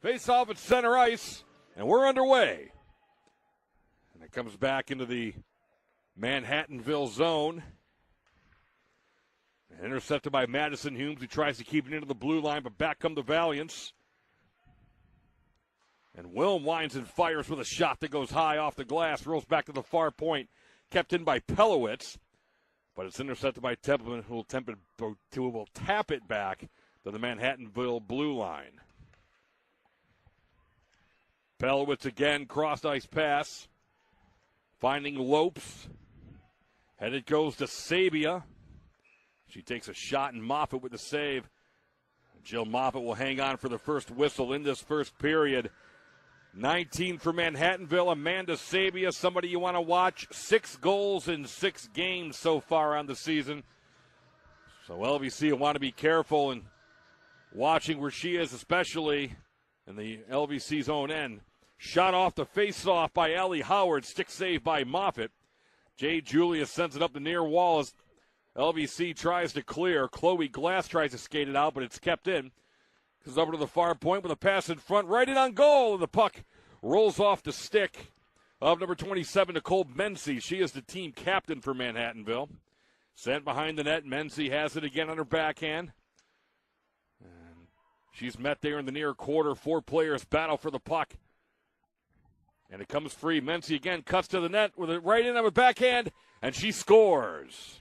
Face off at center ice, and we're underway. And it comes back into the Manhattanville zone. Intercepted by Madison Humes, who tries to keep it into the blue line, but back come the Valiants. And Wilm winds and fires with a shot that goes high off the glass, rolls back to the far point, kept in by Pelowitz. But it's intercepted by Templeman, who will tap it back to the Manhattanville blue line. Pelowitz again, cross-ice pass, finding Lopes. And it goes to Sabia. She takes a shot, and Moffitt with the save. Jill Moffitt will hang on for the first whistle in this first period. 19 for Manhattanville. Amanda Sabia, somebody you want to watch. 6 goals in 6 games so far on the season. So LVC will want to be careful in watching where she is, especially in the LVC's own end. Shot off the face-off by Allie Howard. Stick save by Moffitt. Jay Julius sends it up the near wall as LVC tries to clear. Chloe Glass tries to skate it out, but it's kept in. Goes over to the far point with a pass in front, right in on goal, and the puck rolls off the stick of number 27, Nicole Mency. She is the team captain for Manhattanville. Sent behind the net. Mency has it again on her backhand. And she's met there in the near quarter. 4 players battle for the puck. And it comes free. Mency again cuts to the net with it right in on her backhand, and she scores.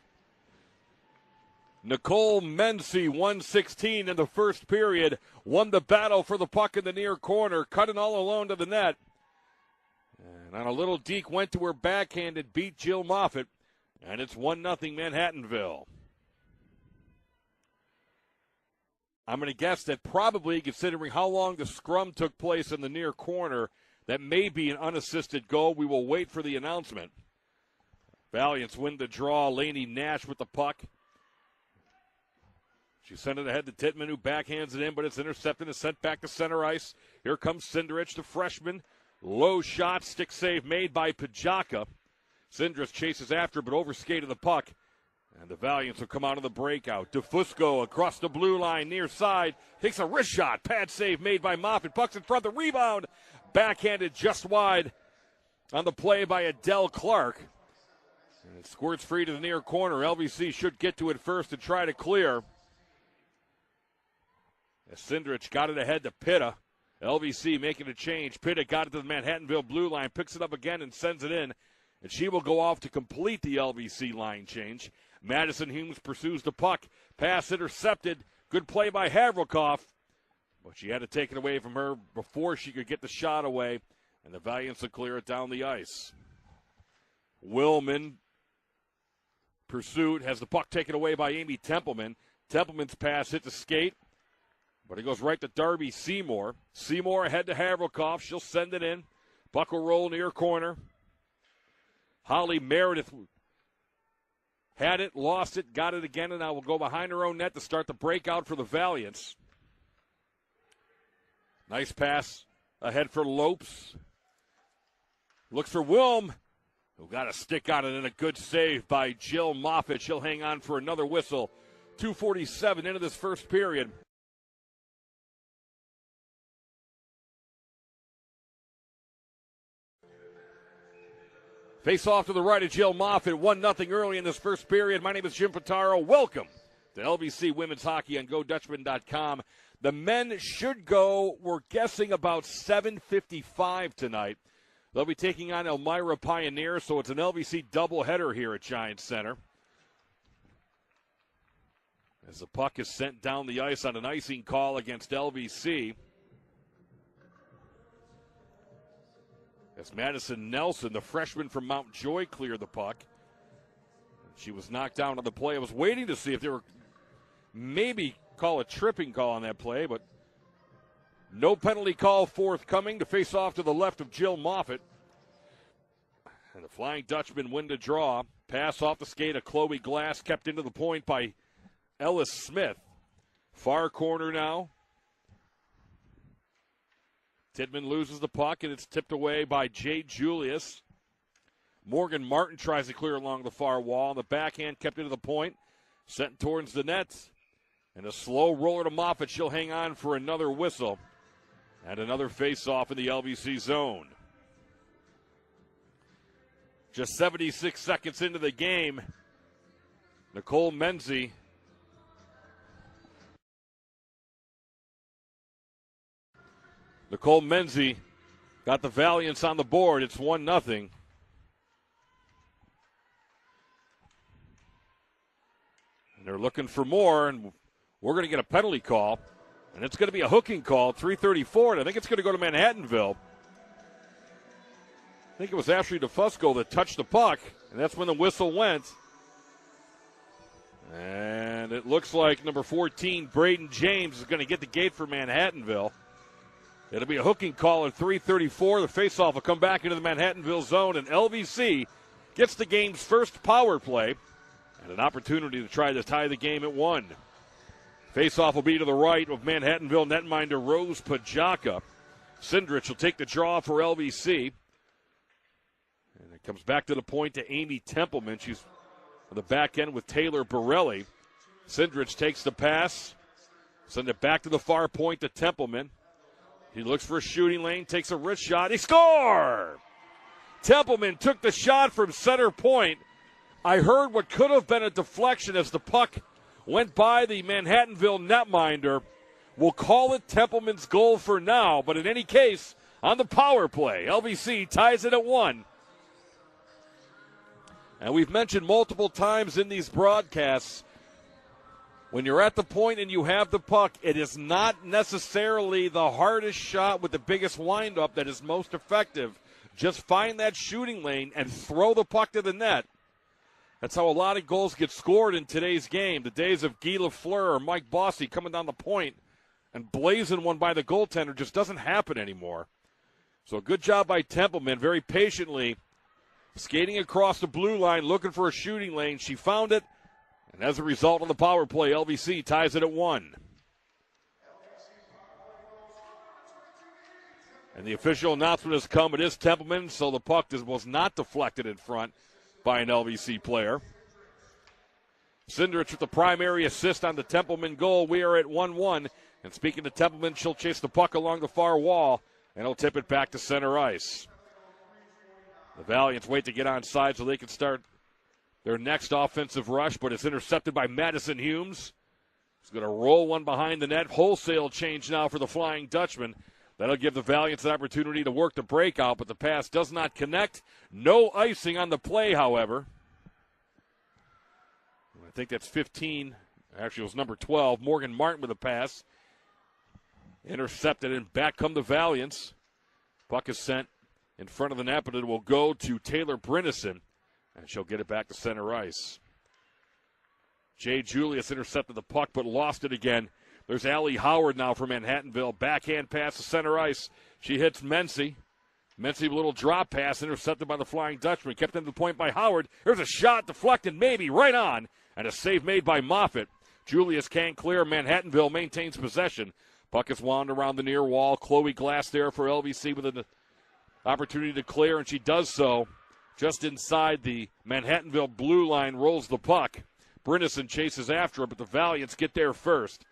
Nicole Mency, 1:16 in the first period, won the battle for the puck in the near corner, cut it all alone to the net. And on a little deke, went to her backhand and beat Jill Moffitt, and it's 1-0 Manhattanville. I'm going to guess that probably, considering how long the scrum took place in the near corner, that may be an unassisted goal. We will wait for the announcement. Valiants win the draw. Lainey Nash with the puck. She sent it ahead to Tittman, who backhands it in, but it's intercepted and sent back to center ice. Here comes Cinderich, the freshman. Low shot, stick save made by Pajaka. Cinderich chases after, but overskated the puck. And the Valiants will come out of the breakout. DeFusco across the blue line, near side. Takes a wrist shot. Pad save made by Moffitt. Puck's in front. The rebound. Backhanded just wide on the play by Adele Clark. And it squirts free to the near corner. LVC should get to it first and try to clear. As Cinderich got it ahead to Pitta. LVC making a change. Pitta got it to the Manhattanville blue line, picks it up again and sends it in. And she will go off to complete the LVC line change. Madison Humes pursues the puck. Pass intercepted. Good play by Havrikoff. But she had to take it away from her before she could get the shot away. And the Valiants will clear it down the ice. Willman pursuit, has the puck taken away by Amy Templeman. Templeman's pass hit the skate. But it goes right to Darby Seymour. Seymour ahead to Havrikoff. She'll send it in. Puck will roll near corner. Holly Meredith had it, lost it, got it again, and now will go behind her own net to start the breakout for the Valiants. Nice pass ahead for Lopes. Looks for Wilm, who got a stick on it, and a good save by Jill Moffitt. She'll hang on for another whistle. 2:47 into this first period. Face off to the right of Jill Moffitt. 1-0 early in this first period. My name is Jim Pitaro. Welcome to LVC Women's Hockey on GoDutchman.com. The men should go, we're guessing, about 7:55 tonight. They'll be taking on Elmira Pioneer, so it's an LVC doubleheader here at Giants Center. As the puck is sent down the ice on an icing call against LVC. As Madison Nelson, the freshman from Mount Joy, cleared the puck. She was knocked down on the play. I was waiting to see if they were maybe call a tripping call on that play, but no penalty call forthcoming to face off to the left of Jill Moffitt. And the Flying Dutchman win to draw. Pass off the skate of Chloe Glass, kept into the point by Ellis Smith. Far corner now. Tittman loses the puck, and it's tipped away by Jay Julius. Morgan Martin tries to clear along the far wall. The backhand kept into the point, sent towards the net. And a slow roller to Moffitt. She'll hang on for another whistle. And another face-off in the LBC zone. Just 76 seconds into the game, Nicole Menzie got the Valiants on the board. It's 1-0. And they're looking for more, and we're going to get a penalty call. And it's going to be a hooking call, 3:34, and I think it's going to go to Manhattanville. I think it was Ashley DeFusco that touched the puck, and that's when the whistle went. And it looks like number 14, Braden James, is going to get the gate for Manhattanville. It'll be a hooking call at 3:34. The faceoff will come back into the Manhattanville zone, and LVC gets the game's first power play and an opportunity to try to tie the game at 1. Faceoff will be to the right of Manhattanville netminder Rose Pajaka. Sindrich will take the draw for LVC. And it comes back to the point to Amy Templeman. She's on the back end with Taylor Borelli. Sindrich takes the pass. Send it back to the far point to Templeman. He looks for a shooting lane, takes a wrist shot. He scores! Templeman took the shot from center point. I heard what could have been a deflection as the puck went by the Manhattanville netminder. We'll call it Templeman's goal for now, but in any case, on the power play, LVC ties it at 1. And we've mentioned multiple times in these broadcasts, when you're at the point and you have the puck, it is not necessarily the hardest shot with the biggest windup that is most effective. Just find that shooting lane and throw the puck to the net. That's how a lot of goals get scored in today's game. The days of Guy Lafleur or Mike Bossy coming down the point and blazing one by the goaltender just doesn't happen anymore. So good job by Templeman, very patiently skating across the blue line, looking for a shooting lane. She found it, and as a result of the power play, LVC ties it at 1. And the official announcement has come. It is Templeman, so the puck was not deflected in front by an LVC player. Sindrich with the primary assist on the Templeman goal. We are at 1-1. And speaking to Templeman, she'll chase the puck along the far wall, and he'll tip it back to center ice. The Valiants wait to get onside so they can start their next offensive rush, but it's intercepted by Madison Humes. He's going to roll one behind the net. Wholesale change now for the Flying Dutchman. That'll give the Valiants an opportunity to work the breakout, but the pass does not connect. No icing on the play, however. I think that's 15. Actually, it was number 12. Morgan Martin with a pass. Intercepted, and back come the Valiants. Puck is sent in front of the net, but it will go to Taylor Brinison, and she'll get it back to center ice. Jay Julius intercepted the puck, but lost it again. There's Allie Howard now for Manhattanville. Backhand pass to center ice. She hits Menzie. Menzie with a little drop pass intercepted by the Flying Dutchman. Kept into the point by Howard. There's a shot deflected, maybe, right on. And a save made by Moffitt. Julius can't clear. Manhattanville maintains possession. Puck is wound around the near wall. Chloe Glass there for LVC with an opportunity to clear, and she does so just inside the Manhattanville blue line, rolls the puck. Brinison chases after her, but the Valiants get there first.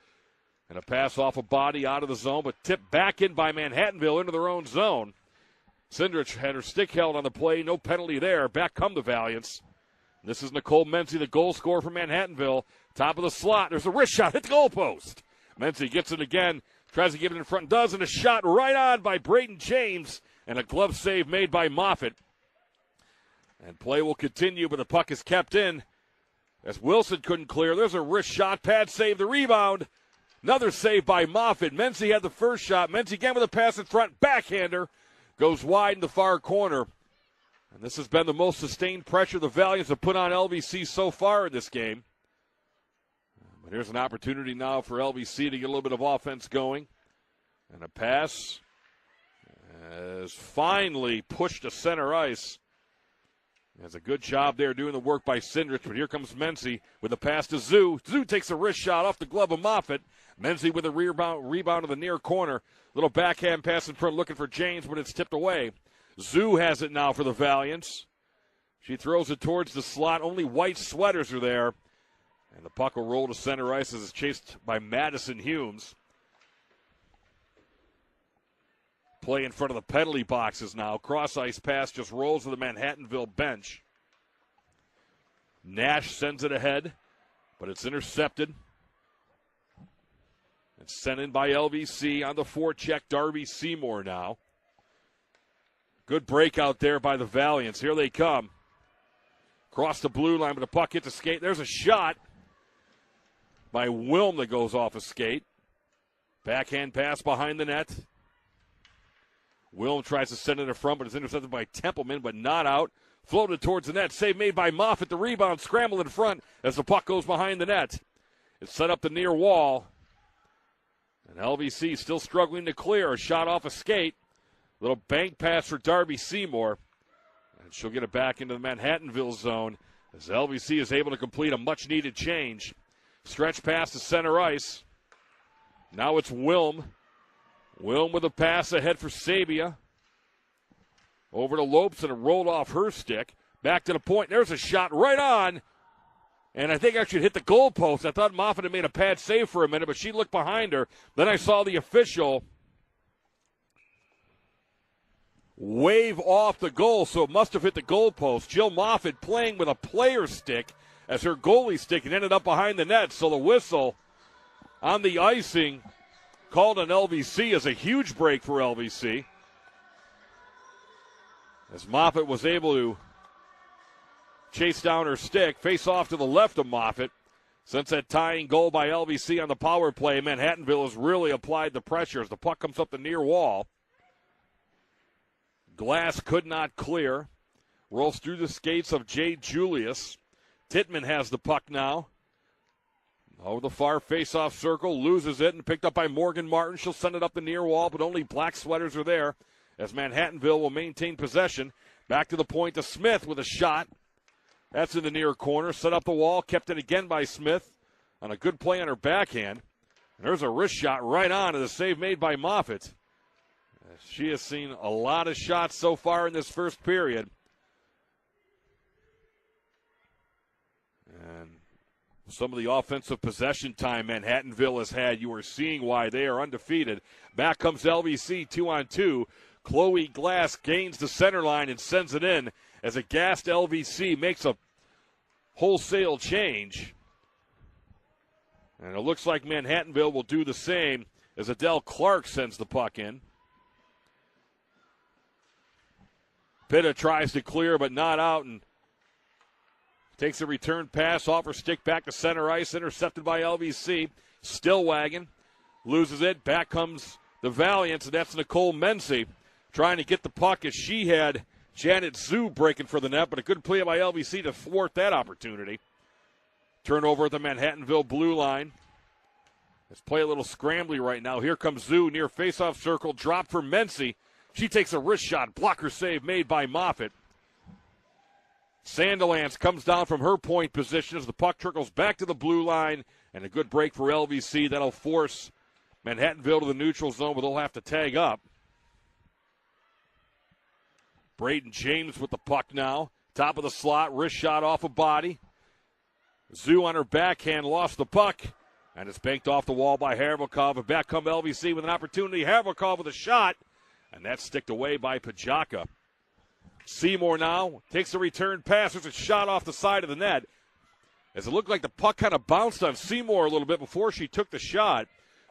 And a pass off a body out of the zone, but tipped back in by Manhattanville into their own zone. Sindrich had her stick held on the play. No penalty there. Back come the Valiants. This is Nicole Menzie, the goal scorer for Manhattanville. Top of the slot. There's a wrist shot. Hit the goalpost. Menzie gets it again. Tries to give it in front. Does, and a shot right on by Braden James. And a glove save made by Moffitt. And play will continue, but the puck is kept in. As Wilson couldn't clear. There's a wrist shot. Pad save the rebound. Another save by Moffitt. Menzie had the first shot. Menzie again with a pass in front. Backhander goes wide in the far corner. And this has been the most sustained pressure the Valiants have put on LVC so far in this game. But here's an opportunity now for LVC to get a little bit of offense going. And a pass is finally pushed to center ice. Has a good job there doing the work by Sindrich, but here comes Menzie with a pass to Zoo. Zoo takes a wrist shot off the glove of Moffitt. Menzie with a rebound to the near corner. Little backhand pass in front looking for James, but it's tipped away. Zoo has it now for the Valiants. She throws it towards the slot. Only white sweaters are there. And the puck will roll to center ice as it's chased by Madison Humes. play in front of the penalty boxes now. Cross-ice pass just rolls to the Manhattanville bench. Nash sends it ahead, but it's intercepted. It's sent in by LVC on the forecheck. Darby Seymour now. Good breakout there by the Valiants. Here they come. Cross the blue line, but the puck hits a skate. There's a shot by Wilm that goes off a skate. Backhand pass behind the net. Wilm tries to send it in front, but it's intercepted by Templeman, but not out. Floated towards the net. Save made by Moffitt. The rebound scrambled in front as the puck goes behind the net. It's set up the near wall. And LVC still struggling to clear. A shot off a skate. Little bank pass for Darby Seymour. And she'll get it back into the Manhattanville zone as LVC is able to complete a much-needed change. Stretch pass to center ice. Now it's Wilm. Wilm with a pass ahead for Sabia. Over to Lopes, and it rolled off her stick. Back to the point. There's a shot right on. And I think actually it hit the goalpost. I thought Moffitt had made a pad save for a minute, but she looked behind her. Then I saw the official wave off the goal, so it must have hit the goalpost. Jill Moffitt playing with a player stick as her goalie stick and ended up behind the net. So the whistle on the icing called on LVC is a huge break for LVC. As Moffitt was able to chase down her stick, face off to the left of Moffitt. Since that tying goal by LVC on the power play, Manhattanville has really applied the pressure as the puck comes up the near wall. Glass could not clear. Rolls through the skates of Jade Julius. Tittman has the puck now. Over the far face-off circle, loses it, and picked up by Morgan Martin. She'll send it up the near wall, but only black sweaters are there as Manhattanville will maintain possession. Back to the point to Smith with a shot. That's in the near corner. Set up the wall, kept it again by Smith on a good play on her backhand. And there's a wrist shot right on to the save made by Moffitt. She has seen a lot of shots so far in this first period. And some of the offensive possession time Manhattanville has had, you are seeing why they are undefeated. Back comes LVC 2-on-2. Chloe Glass gains the center line and sends it in as a gassed LVC makes a wholesale change. And it looks like Manhattanville will do the same as Adele Clark sends the puck in. Pitta tries to clear but not out and takes a return pass off her stick back to center ice, intercepted by LVC. Stillwagon loses it. Back comes the Valiants, and that's Nicole Mency trying to get the puck as she had Janet Zhu breaking for the net, but a good play by LVC to thwart that opportunity. Turnover at the Manhattanville blue line. Let's play a little scrambly right now. Here comes Zhu near faceoff circle, drop for Mency. She takes a wrist shot, blocker save made by Moffitt. Sandilands comes down from her point position as the puck trickles back to the blue line, and a good break for LVC. That'll force Manhattanville to the neutral zone, but they'll have to tag up. Braden James with the puck now. Top of the slot, wrist shot off a body. Zhu on her backhand lost the puck, and it's banked off the wall by Havlikov. And back come LVC with an opportunity. Havlikov with a shot, and that's sticked away by Pajaka. Seymour now takes a return pass. There's a shot off the side of the net. As it looked like the puck kind of bounced on Seymour a little bit before she took the shot,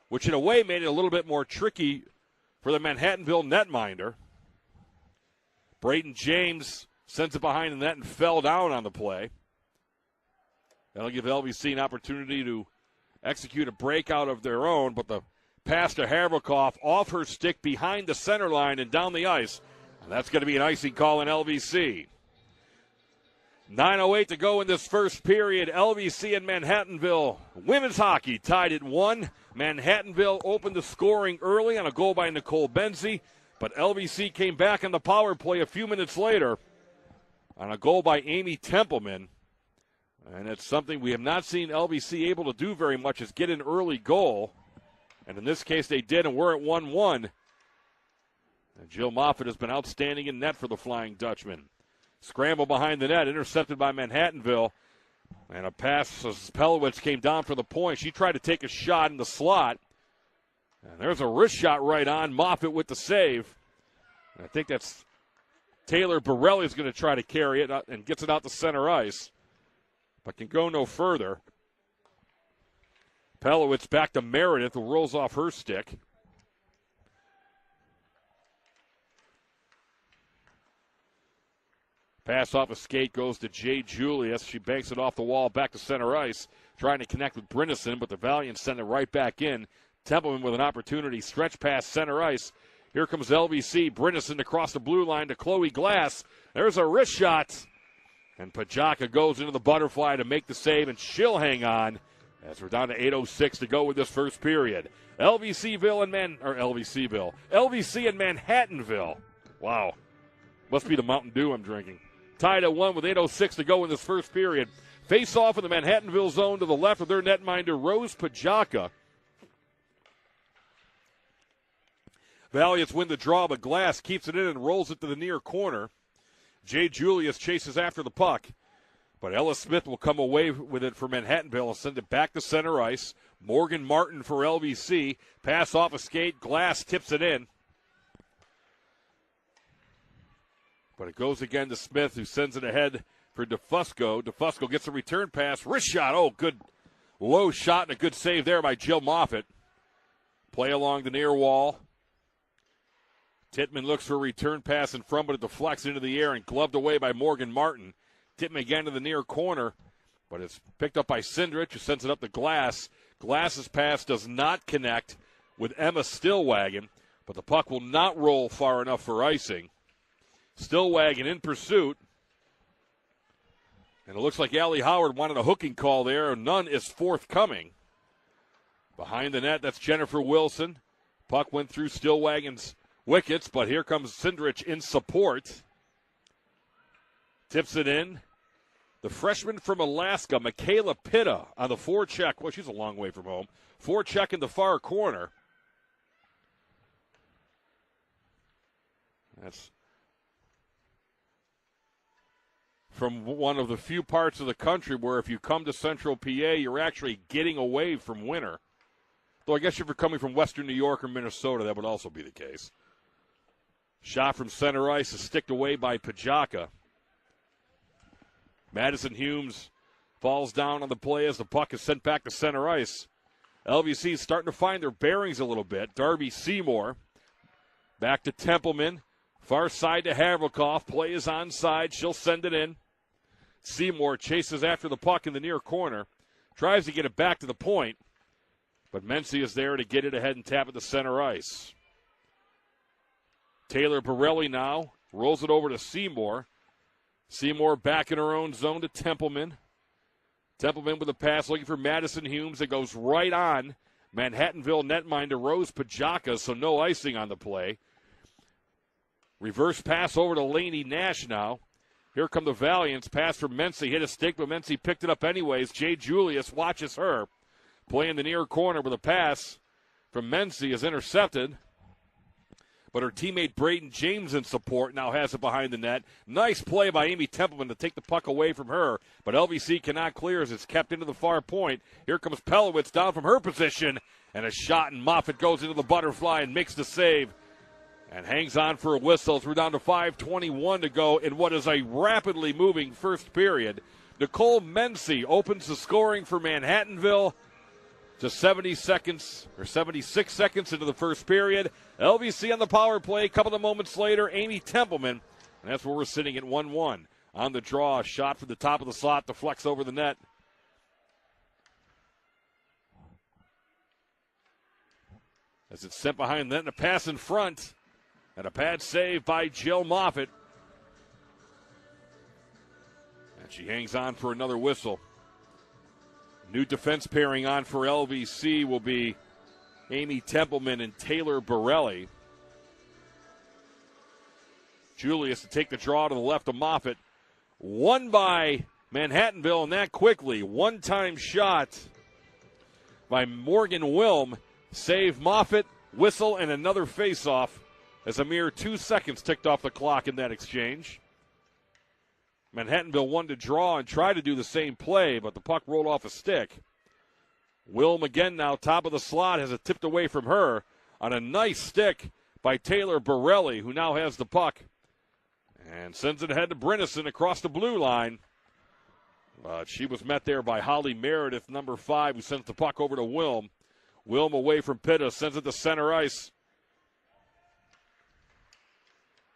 which in a way made it a little bit more tricky for the Manhattanville netminder. Braden James sends it behind the net and fell down on the play. That'll give LVC an opportunity to execute a breakout of their own, but the pass to Havlikov off her stick behind the center line and down the ice. And that's going to be an icing call in LVC. 9:08 to go in this first period. LVC and Manhattanville women's hockey tied at 1. Manhattanville opened the scoring early on a goal by Nicole Benzie, but LVC came back on the power play a few minutes later on a goal by Amy Templeman. And it's something we have not seen LVC able to do very much, is get an early goal. And in this case they did, and we're at 1-1. And Jill Moffitt has been outstanding in net for the Flying Dutchman. Scramble behind the net, intercepted by Manhattanville. And a pass as Pelowitz came down for the point. She tried to take a shot in the slot. And there's a wrist shot right on. Moffitt with the save. I think that's Taylor Borelli is going to try to carry it and gets it out to center ice, but can go no further. Pelowitz back to Meredith, who rolls off her stick. Pass off a skate goes to Jay Julius. She banks it off the wall back to center ice, trying to connect with Brinison, but the Valiants send it right back in. Templeman with an opportunity, stretch pass center ice. Here comes LVC. Brinison across the blue line to Chloe Glass. There's a wrist shot. And Pajaka goes into the butterfly to make the save, and she'll hang on as we're down to 8:06 to go with this first period. LVC and Manhattanville. Wow. Must be the Mountain Dew I'm drinking. Tied at 1 with 8:06 to go in this first period. Face off in the Manhattanville zone to the left of their netminder, Rose Pajaka. Valiants win the draw, but Glass keeps it in and rolls it to the near corner. Jay Julius chases after the puck, but Ella Smith will come away with it for Manhattanville and send it back to center ice. Morgan Martin for LVC. Pass off a skate. Glass tips it in. But it goes again to Smith, who sends it ahead for DeFusco. DeFusco gets a return pass. Wrist shot. Oh, good low shot and a good save there by Jill Moffitt. Play along the near wall. Tittman looks for a return pass in front, but it deflects into the air and gloved away by Morgan Martin. Tittman again to the near corner, but it's picked up by Cindrich, who sends it up to Glass. Glass's pass does not connect with Emma Stillwagon, but the puck will not roll far enough for icing. Stillwagon in pursuit. And it looks like Allie Howard wanted a hooking call there. None is forthcoming. Behind the net, that's Jennifer Wilson. Puck went through Stillwagon's wickets, but here comes Cindrich in support. Tips it in. The freshman from Alaska, Michaela Pitta, on the forecheck. Well, she's a long way from home. Forecheck in the far corner. That's from one of the few parts of the country where if you come to Central PA, you're actually getting away from winter. Though I guess if you're coming from Western New York or Minnesota, that would also be the case. Shot from center ice is sticked away by Pajaka. Madison Humes falls down on the play as the puck is sent back to center ice. LVC is starting to find their bearings a little bit. Darby Seymour back to Templeman. Far side to Havelkoff. Play is onside. She'll send it in. Seymour chases after the puck in the near corner. Tries to get it back to the point. But Mency is there to get it ahead and tap it to center ice. Taylor Borelli now rolls it over to Seymour. Seymour back in her own zone to Templeman. Templeman with a pass looking for Madison Humes. It goes right on Manhattanville netminder Rose Pajaka, so no icing on the play. Reverse pass over to Laney Nash now. Here come the Valiants. Pass from Mency. Hit a stick, but Mency picked it up anyways. Jay Julius watches her. Play in the near corner with a pass from Mency is intercepted. But her teammate Braden James in support now has it behind the net. Nice play by Amy Templeman to take the puck away from her. But LVC cannot clear as it's kept into the far point. Here comes Pelowitz down from her position. And a shot, and Moffitt goes into the butterfly and makes the save. And hangs on for a whistle. So we're down to 5:21 to go in what is a rapidly moving first period. Nicole Mency opens the scoring for Manhattanville. Just 70 seconds or 76 seconds into the first period. LVC on the power play. A couple of moments later, Amy Templeman. And that's where we're sitting at 1-1. On the draw, a shot from the top of the slot, deflects over the net. As it's sent behind the net and a pass in front. And a pad save by Jill Moffitt. And she hangs on for another whistle. New defense pairing on for LVC will be Amy Templeman and Taylor Borelli. Julius to take the draw to the left of Moffitt. Won by Manhattanville, and that quickly. One-time shot by Morgan Wilm. Save Moffitt, whistle, and another face-off as a mere 2 seconds ticked off the clock in that exchange. Manhattanville wanted to draw and try to do the same play, but the puck rolled off a stick. Wilm again now, top of the slot, has it tipped away from her on a nice stick by Taylor Borelli, who now has the puck. And sends it ahead to Brinison across the blue line. She was met there by Holly Meredith, number 5, who sends the puck over to Wilm. Wilm away from Pitta, sends it to center ice.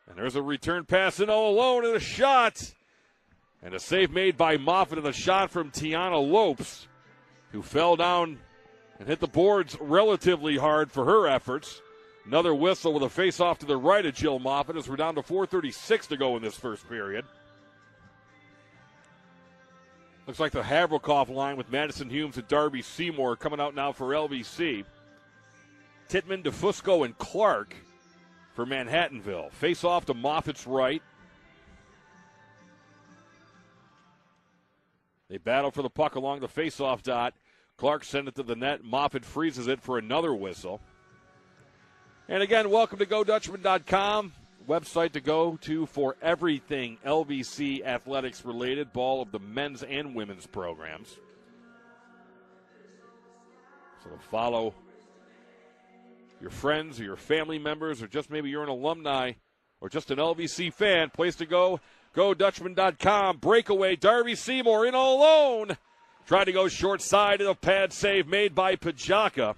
And there's a return pass in all alone and a shot. And a save made by Moffitt and a shot from Tiana Lopes, who fell down and hit the boards relatively hard for her efforts. Another whistle with a face-off to the right of Jill Moffitt as we're down to 4:36 to go in this first period. Looks like the Havrikoff line with Madison Humes and Darby Seymour coming out now for LVC. Tittman, DeFusco, and Clark for Manhattanville. Face-off to Moffitt's right. They battle for the puck along the face-off dot. Clark sent it to the net. Moffitt freezes it for another whistle. And again, welcome to GoDutchman.com, website to go to for everything LVC athletics related, ball of the men's and women's programs. So to follow your friends or your family members, or just maybe you're an alumni or just an LVC fan, place to go, GoDutchman.com. Breakaway, Darby Seymour in all alone. Tried to go short side of the pad save made by Pajaka.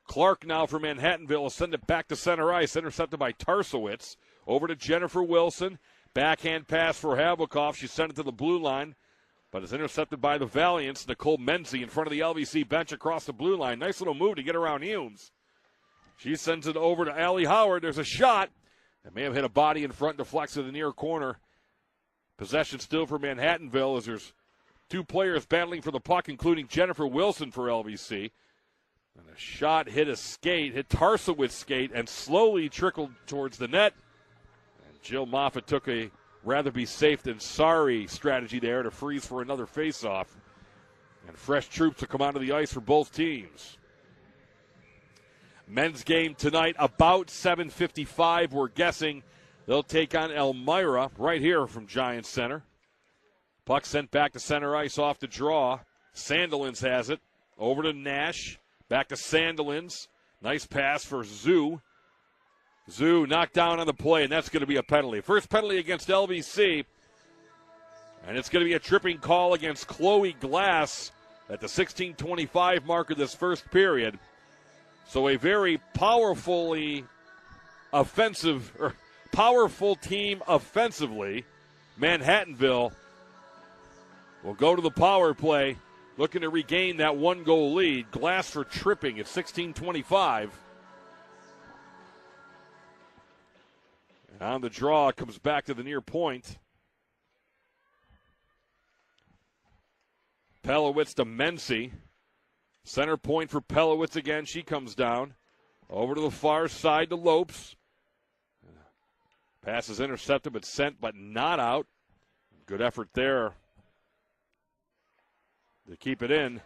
Clark now for Manhattanville will send it back to center ice, intercepted by Tarsowitz. Over to Jennifer Wilson. Backhand pass for Havrikoff. She sent it to the blue line, but is intercepted by the Valiants. Nicole Menzie in front of the LVC bench across the blue line. Nice little move to get around Humes. She sends it over to Allie Howard. There's a shot. It may have hit a body in front, deflects to the near corner. Possession still for Manhattanville as there's two players battling for the puck, including Jennifer Wilson for LVC. And a shot hit a skate, hit Tarsowitz's skate, and slowly trickled towards the net. And Jill Moffitt took a rather be safe than sorry strategy there to freeze for another faceoff. And fresh troops will come onto the ice for both teams. Men's game tonight about 7:55. We're guessing they'll take on Elmira right here from Giants Center. Puck sent back to center ice off the draw. Sandilands has it. Over to Nash. Back to Sandilands. Nice pass for Zoo. Zoo knocked down on the play, and that's going to be a penalty. First penalty against LVC. And it's going to be a tripping call against Chloe Glass at the 16:25 mark of this first period. So a very powerful team offensively. Manhattanville will go to the power play, looking to regain that one-goal lead. Glass for tripping at 16:25. And on the draw, comes back to the near point. Pelowitz to Mency. Center point for Pelowitz again. She comes down. Over to the far side to Lopes. Pass is intercepted but sent but not out. Good effort there to keep it in.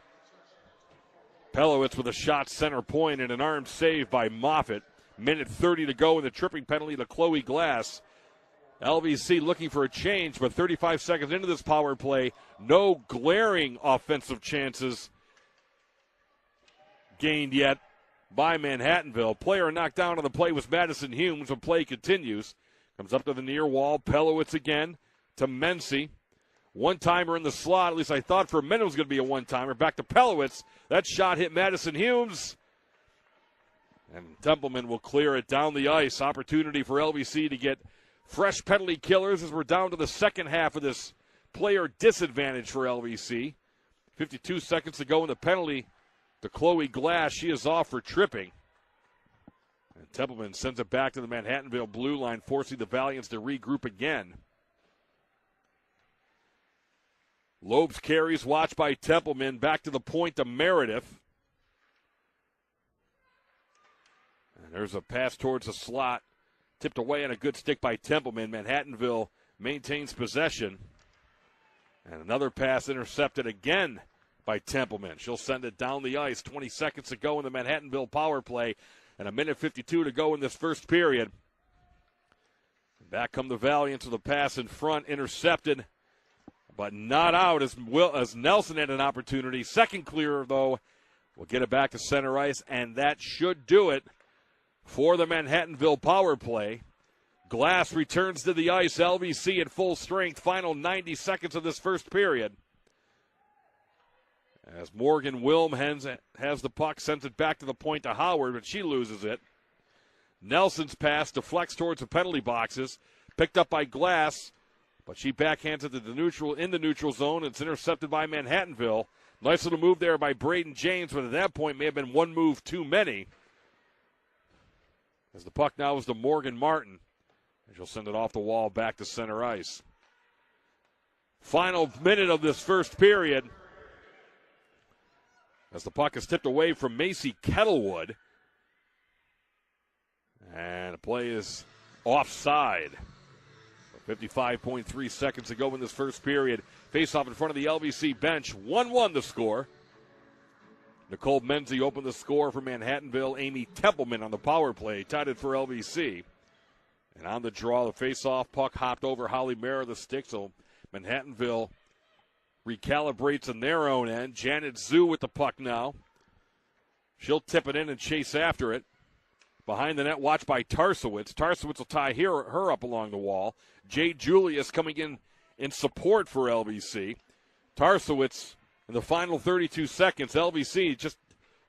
Pelowitz with a shot center point and an arm save by Moffitt. Minute 30 to go in the tripping penalty to Chloe Glass. LVC looking for a change, but 35 seconds into this power play, no glaring offensive chances gained yet by Manhattanville. Player knocked down on the play was Madison Humes. The play continues. Comes up to the near wall. Pelowitz again to Mency. One-timer in the slot. At least I thought for a minute it was going to be a one-timer. Back to Pelowitz. That shot hit Madison Humes. And Templeman will clear it down the ice. Opportunity for LVC to get fresh penalty killers as we're down to the second half of this player disadvantage for LVC. 52 seconds to go in the penalty to Chloe Glass. She is off for tripping. And Templeman sends it back to the Manhattanville blue line, forcing the Valiants to regroup again. Lopes carries, watched by Templeman. Back to the point to Meredith. And there's a pass towards the slot. Tipped away on a good stick by Templeman. Manhattanville maintains possession. And another pass intercepted again by Templeman. She'll send it down the ice. 20 seconds to go in the Manhattanville power play. And a minute 52 to go in this first period. Back come the Valiants with a pass in front. Intercepted, but not out as Nelson had an opportunity. Second clear, though, will get it back to center ice, and that should do it for the Manhattanville power play. Glass returns to the ice. LVC at full strength. Final 90 seconds of this first period. As Morgan Wilm has the puck, sends it back to the point to Howard, but she loses it. Nelson's pass deflects towards the penalty boxes. Picked up by Glass, but she backhands it to the neutral zone. It's intercepted by Manhattanville. Nice little move there by Braden James, but at that point may have been one move too many. As the puck now is to Morgan Martin. And she'll send it off the wall back to center ice. Final minute of this first period. As the puck is tipped away from Macy Kettlewood. And the play is offside. 55.3 seconds to go in this first period. Face-off in front of the LVC bench. 1-1 the score. Nicole Menzie opened the score for Manhattanville. Amy Templeman on the power play tied it for LVC. And on the draw, the face-off puck hopped over Holly Mara, the stick. So Manhattanville recalibrates on their own end. Janet Zhu with the puck now. She'll tip it in and chase after it. Behind the net, watched by Tarsowitz. Tarsowitz will tie her up along the wall. Jade Julius coming in support for LVC. Tarsowitz in the final 32 seconds. LVC just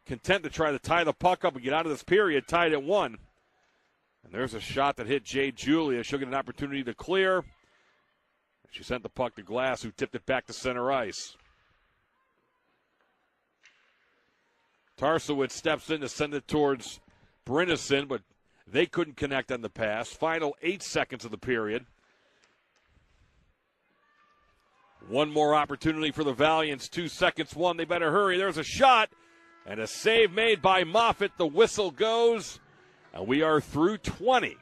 content to try to tie the puck up and get out of this period, tied at 1. And there's a shot that hit Jade Julius. She'll get an opportunity to clear. She sent the puck to Glass, who tipped it back to center ice. Tarsowitz steps in to send it towards Brinison, but they couldn't connect on the pass. Final 8 seconds of the period. One more opportunity for the Valiants. 2 seconds, one. They better hurry. There's a shot and a save made by Moffitt. The whistle goes, and we are through 20.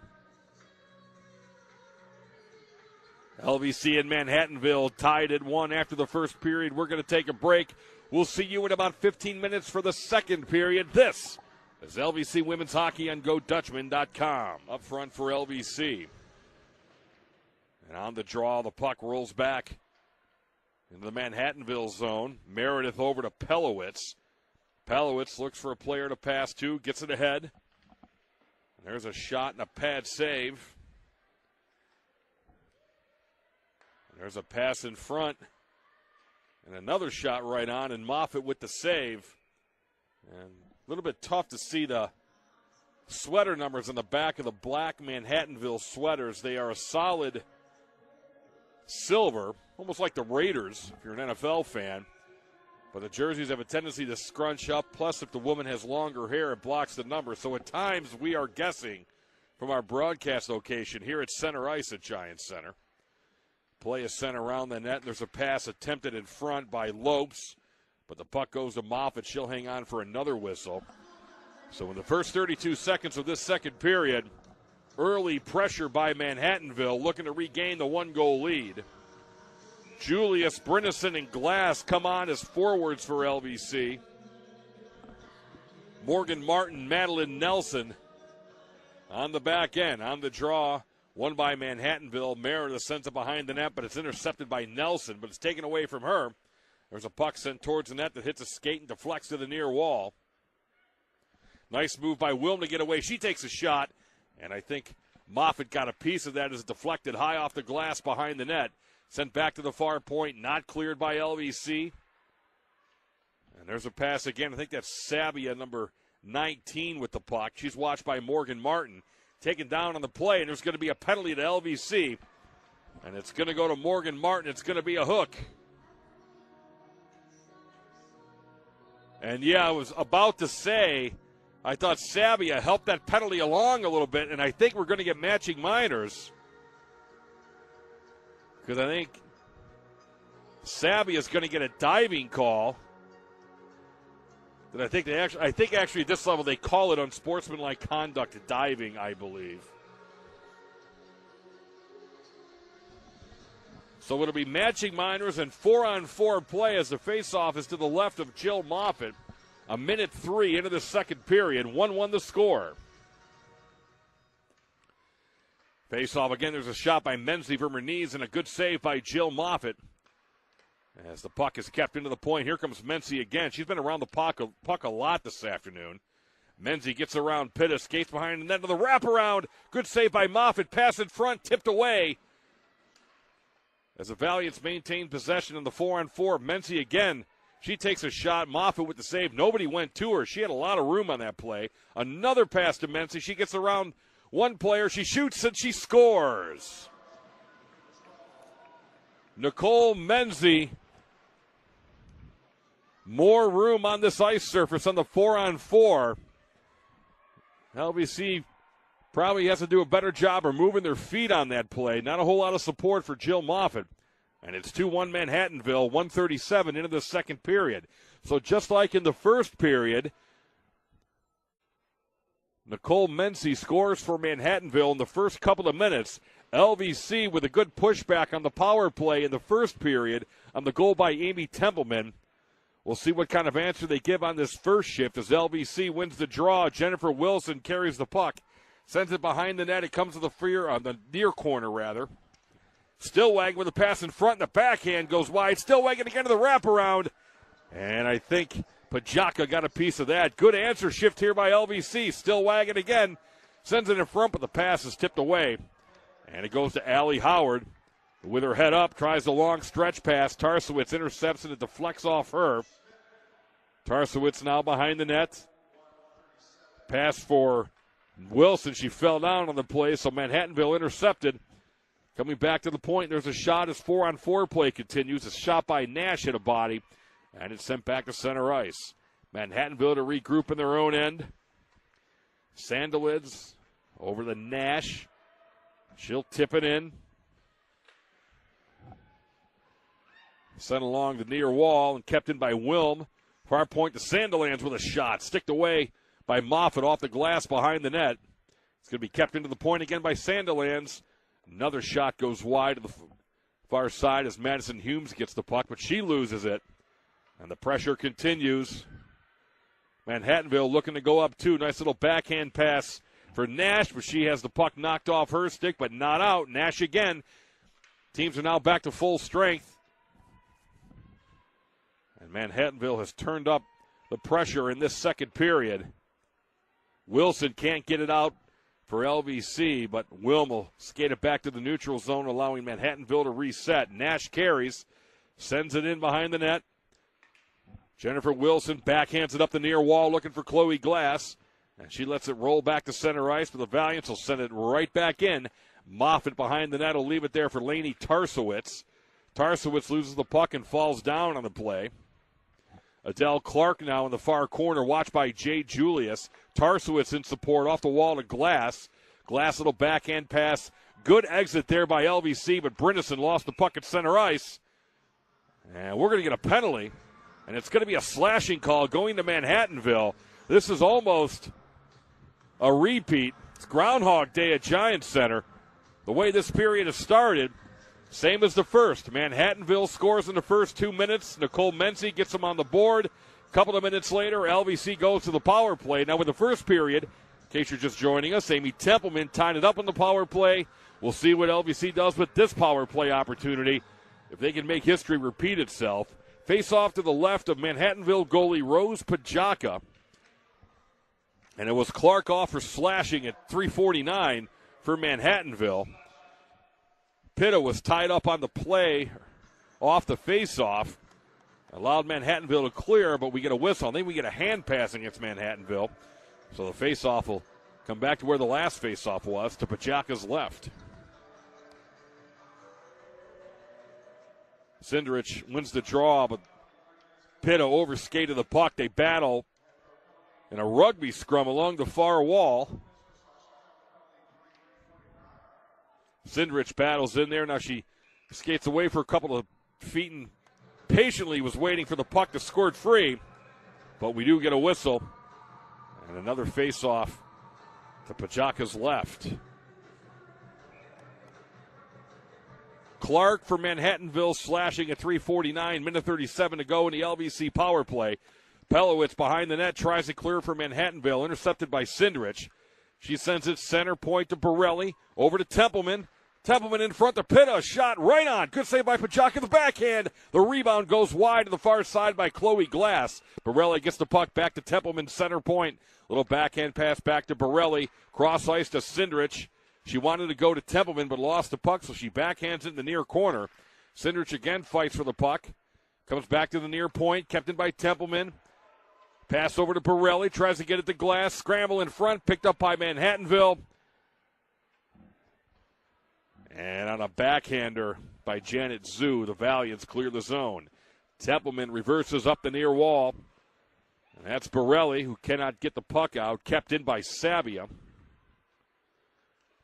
LVC and Manhattanville tied at 1 after the first period. We're going to take a break. We'll see you in about 15 minutes for the second period. This is LVC Women's Hockey on GoDutchman.com. Up front for LVC. And on the draw, the puck rolls back into the Manhattanville zone. Meredith over to Pelowitz. Pelowitz looks for a player to pass to, gets it ahead. And there's a shot and a pad save. And there's a pass in front. And another shot right on, and Moffitt with the save. And a little bit tough to see the sweater numbers on the back of the black Manhattanville sweaters. They are a solid silver, almost like the Raiders, if you're an NFL fan. But the jerseys have a tendency to scrunch up. Plus, if the woman has longer hair, it blocks the number. So at times, we are guessing from our broadcast location here at center ice at Giants Center. Play is sent around the net. There's a pass attempted in front by Lopes, but the puck goes to Moffitt. She'll hang on for another whistle. So in the first 32 seconds of this second period, early pressure by Manhattanville, looking to regain the 1-goal lead. Julius, Brinison, and Glass come on as forwards for LVC. Morgan Martin, Madeline Nelson on the back end, on the draw. Won by Manhattanville. Meredith sends it behind the net, but it's intercepted by Nelson, but it's taken away from her. There's a puck sent towards the net that hits a skate and deflects to the near wall. Nice move by Wilm to get away. She takes a shot, and I think Moffitt got a piece of that as it deflected high off the glass behind the net. Sent back to the far point, not cleared by LVC. And there's a pass again. I think that's Sabia, number 19, with the puck. She's watched by Morgan Martin. Taken down on the play, and there's going to be a penalty to LVC. And it's going to go to Morgan Martin. It's going to be a hook. And, yeah, I was about to say, I thought Sabia helped that penalty along a little bit, and I think we're going to get matching minors. Because I think Sabia is going to get a diving call. That I think actually at this level they call it unsportsmanlike conduct diving, I believe. So it'll be matching minors and 4-on-4 play as the faceoff is to the left of Jill Moffitt. 1:03 into the second period, 1-1 the score. Faceoff again. There's a shot by Menzie from her knees and a good save by Jill Moffitt. As the puck is kept into the point, here comes Menzie again. She's been around the puck a lot this afternoon. Menzie gets around Pitta, skates behind the net to the wraparound. Good save by Moffitt. Pass in front, tipped away. As the Valiants maintain possession in the 4-on-4. Menzie again. She takes a shot. Moffitt with the save. Nobody went to her. She had a lot of room on that play. Another pass to Menzie. She gets around one player. She shoots and she scores. Nicole Menzie. More room on this ice surface on the 4-on-4. LBC probably has to do a better job of moving their feet on that play. Not a whole lot of support for Jill Moffitt. And it's 2-1 Manhattanville, 1:37 into the second period. So just like in the first period, Nicole Menzie scores for Manhattanville in the first couple of minutes. LVC with a good pushback on the power play in the first period on the goal by Amy Templeman. We'll see what kind of answer they give on this first shift as LVC wins the draw. Jennifer Wilson carries the puck. Sends it behind the net. It comes to the near corner, rather. Stillwagon with a pass in front. And the backhand goes wide. Stillwagon again to the wraparound. And I think Pajaka got a piece of that. Good answer shift here by LVC. Stillwagon again. Sends it in front, but the pass is tipped away. And it goes to Allie Howard. With her head up, tries a long stretch pass. Tarsowitz intercepts it. It deflects off her. Tarsowitz now behind the net. Pass for Wilson. She fell down on the play, so Manhattanville intercepted. Coming back to the point, there's a shot as 4-on-4 play continues. A shot by Nash hit a body, and it's sent back to center ice. Manhattanville to regroup in their own end. Sandalids over to Nash. She'll tip it in. Sent along the near wall and kept in by Wilm. Far point to Sandilands with a shot. Sticked away by Moffitt off the glass behind the net. It's going to be kept into the point again by Sandilands. Another shot goes wide to the far side as Madison Humes gets the puck, but she loses it. And the pressure continues. Manhattanville looking to go up two. Nice little backhand pass for Nash, but she has the puck knocked off her stick, but not out. Nash again. Teams are now back to full strength. And Manhattanville has turned up the pressure in this second period. Wilson can't get it out for LVC, but Wilm will skate it back to the neutral zone, allowing Manhattanville to reset. Nash carries, sends it in behind the net. Jennifer Wilson backhands it up the near wall, looking for Chloe Glass, and she lets it roll back to center ice, but the Valiants will send it right back in. Moffitt behind the net will leave it there for Lainey Tarsowitz. Tarsowitz loses the puck and falls down on the play. Adele Clark now in the far corner, watched by Jay Julius. Tarsowitz in support, off the wall to Glass. Glass little backhand pass. Good exit there by LVC, but Brindison lost the puck at center ice. And we're going to get a penalty, and it's going to be a slashing call going to Manhattanville. This is almost a repeat. It's Groundhog Day at Giants Center. The way this period has started, same as the first. Manhattanville scores in the first 2 minutes. Nicole Menzie gets them on the board. A couple of minutes later, LVC goes to the power play. Now, with the first period, in case you're just joining us, Amy Templeman tied it up on the power play. We'll see what LVC does with this power play opportunity, if they can make history repeat itself. Face off to the left of Manhattanville goalie Rose Pajaka. And it was Clark off for slashing at 3:49 for Manhattanville. Pitta was tied up on the play off the face-off. Allowed Manhattanville to clear, but we get a whistle. I think we get a hand pass against Manhattanville. So the face-off will come back to where the last face-off was, to Pajaka's left. Sindrich wins the draw, but Pitta overskated the puck. They battle in a rugby scrum along the far wall. Sindrich battles in there. Now she skates away for a couple of feet and patiently was waiting for the puck to squirt free. But we do get a whistle. And another face-off to Pajaka's left. Clark for Manhattanville slashing at 3:49, minute 37 to go in the LVC power play. Pelowitz behind the net tries to clear for Manhattanville, intercepted by Sindrich. She sends it center point to Borelli, over to Templeman. Templeman in front to Pitta. Shot right on. Good save by Pajaka. The backhand. The rebound goes wide to the far side by Chloe Glass. Borelli gets the puck back to Templeman, center point. Little backhand pass back to Borelli. Cross ice to Cindrich. She wanted to go to Templeman but lost the puck, so she backhands it in the near corner. Cindrich again fights for the puck. Comes back to the near point. Kept in by Templeman. Pass over to Borelli. Tries to get it to Glass. Scramble in front. Picked up by Manhattanville. And on a backhander by Janet Zhu, the Valiants clear the zone. Templeman reverses up the near wall. And that's Borelli, who cannot get the puck out. Kept in by Sabia.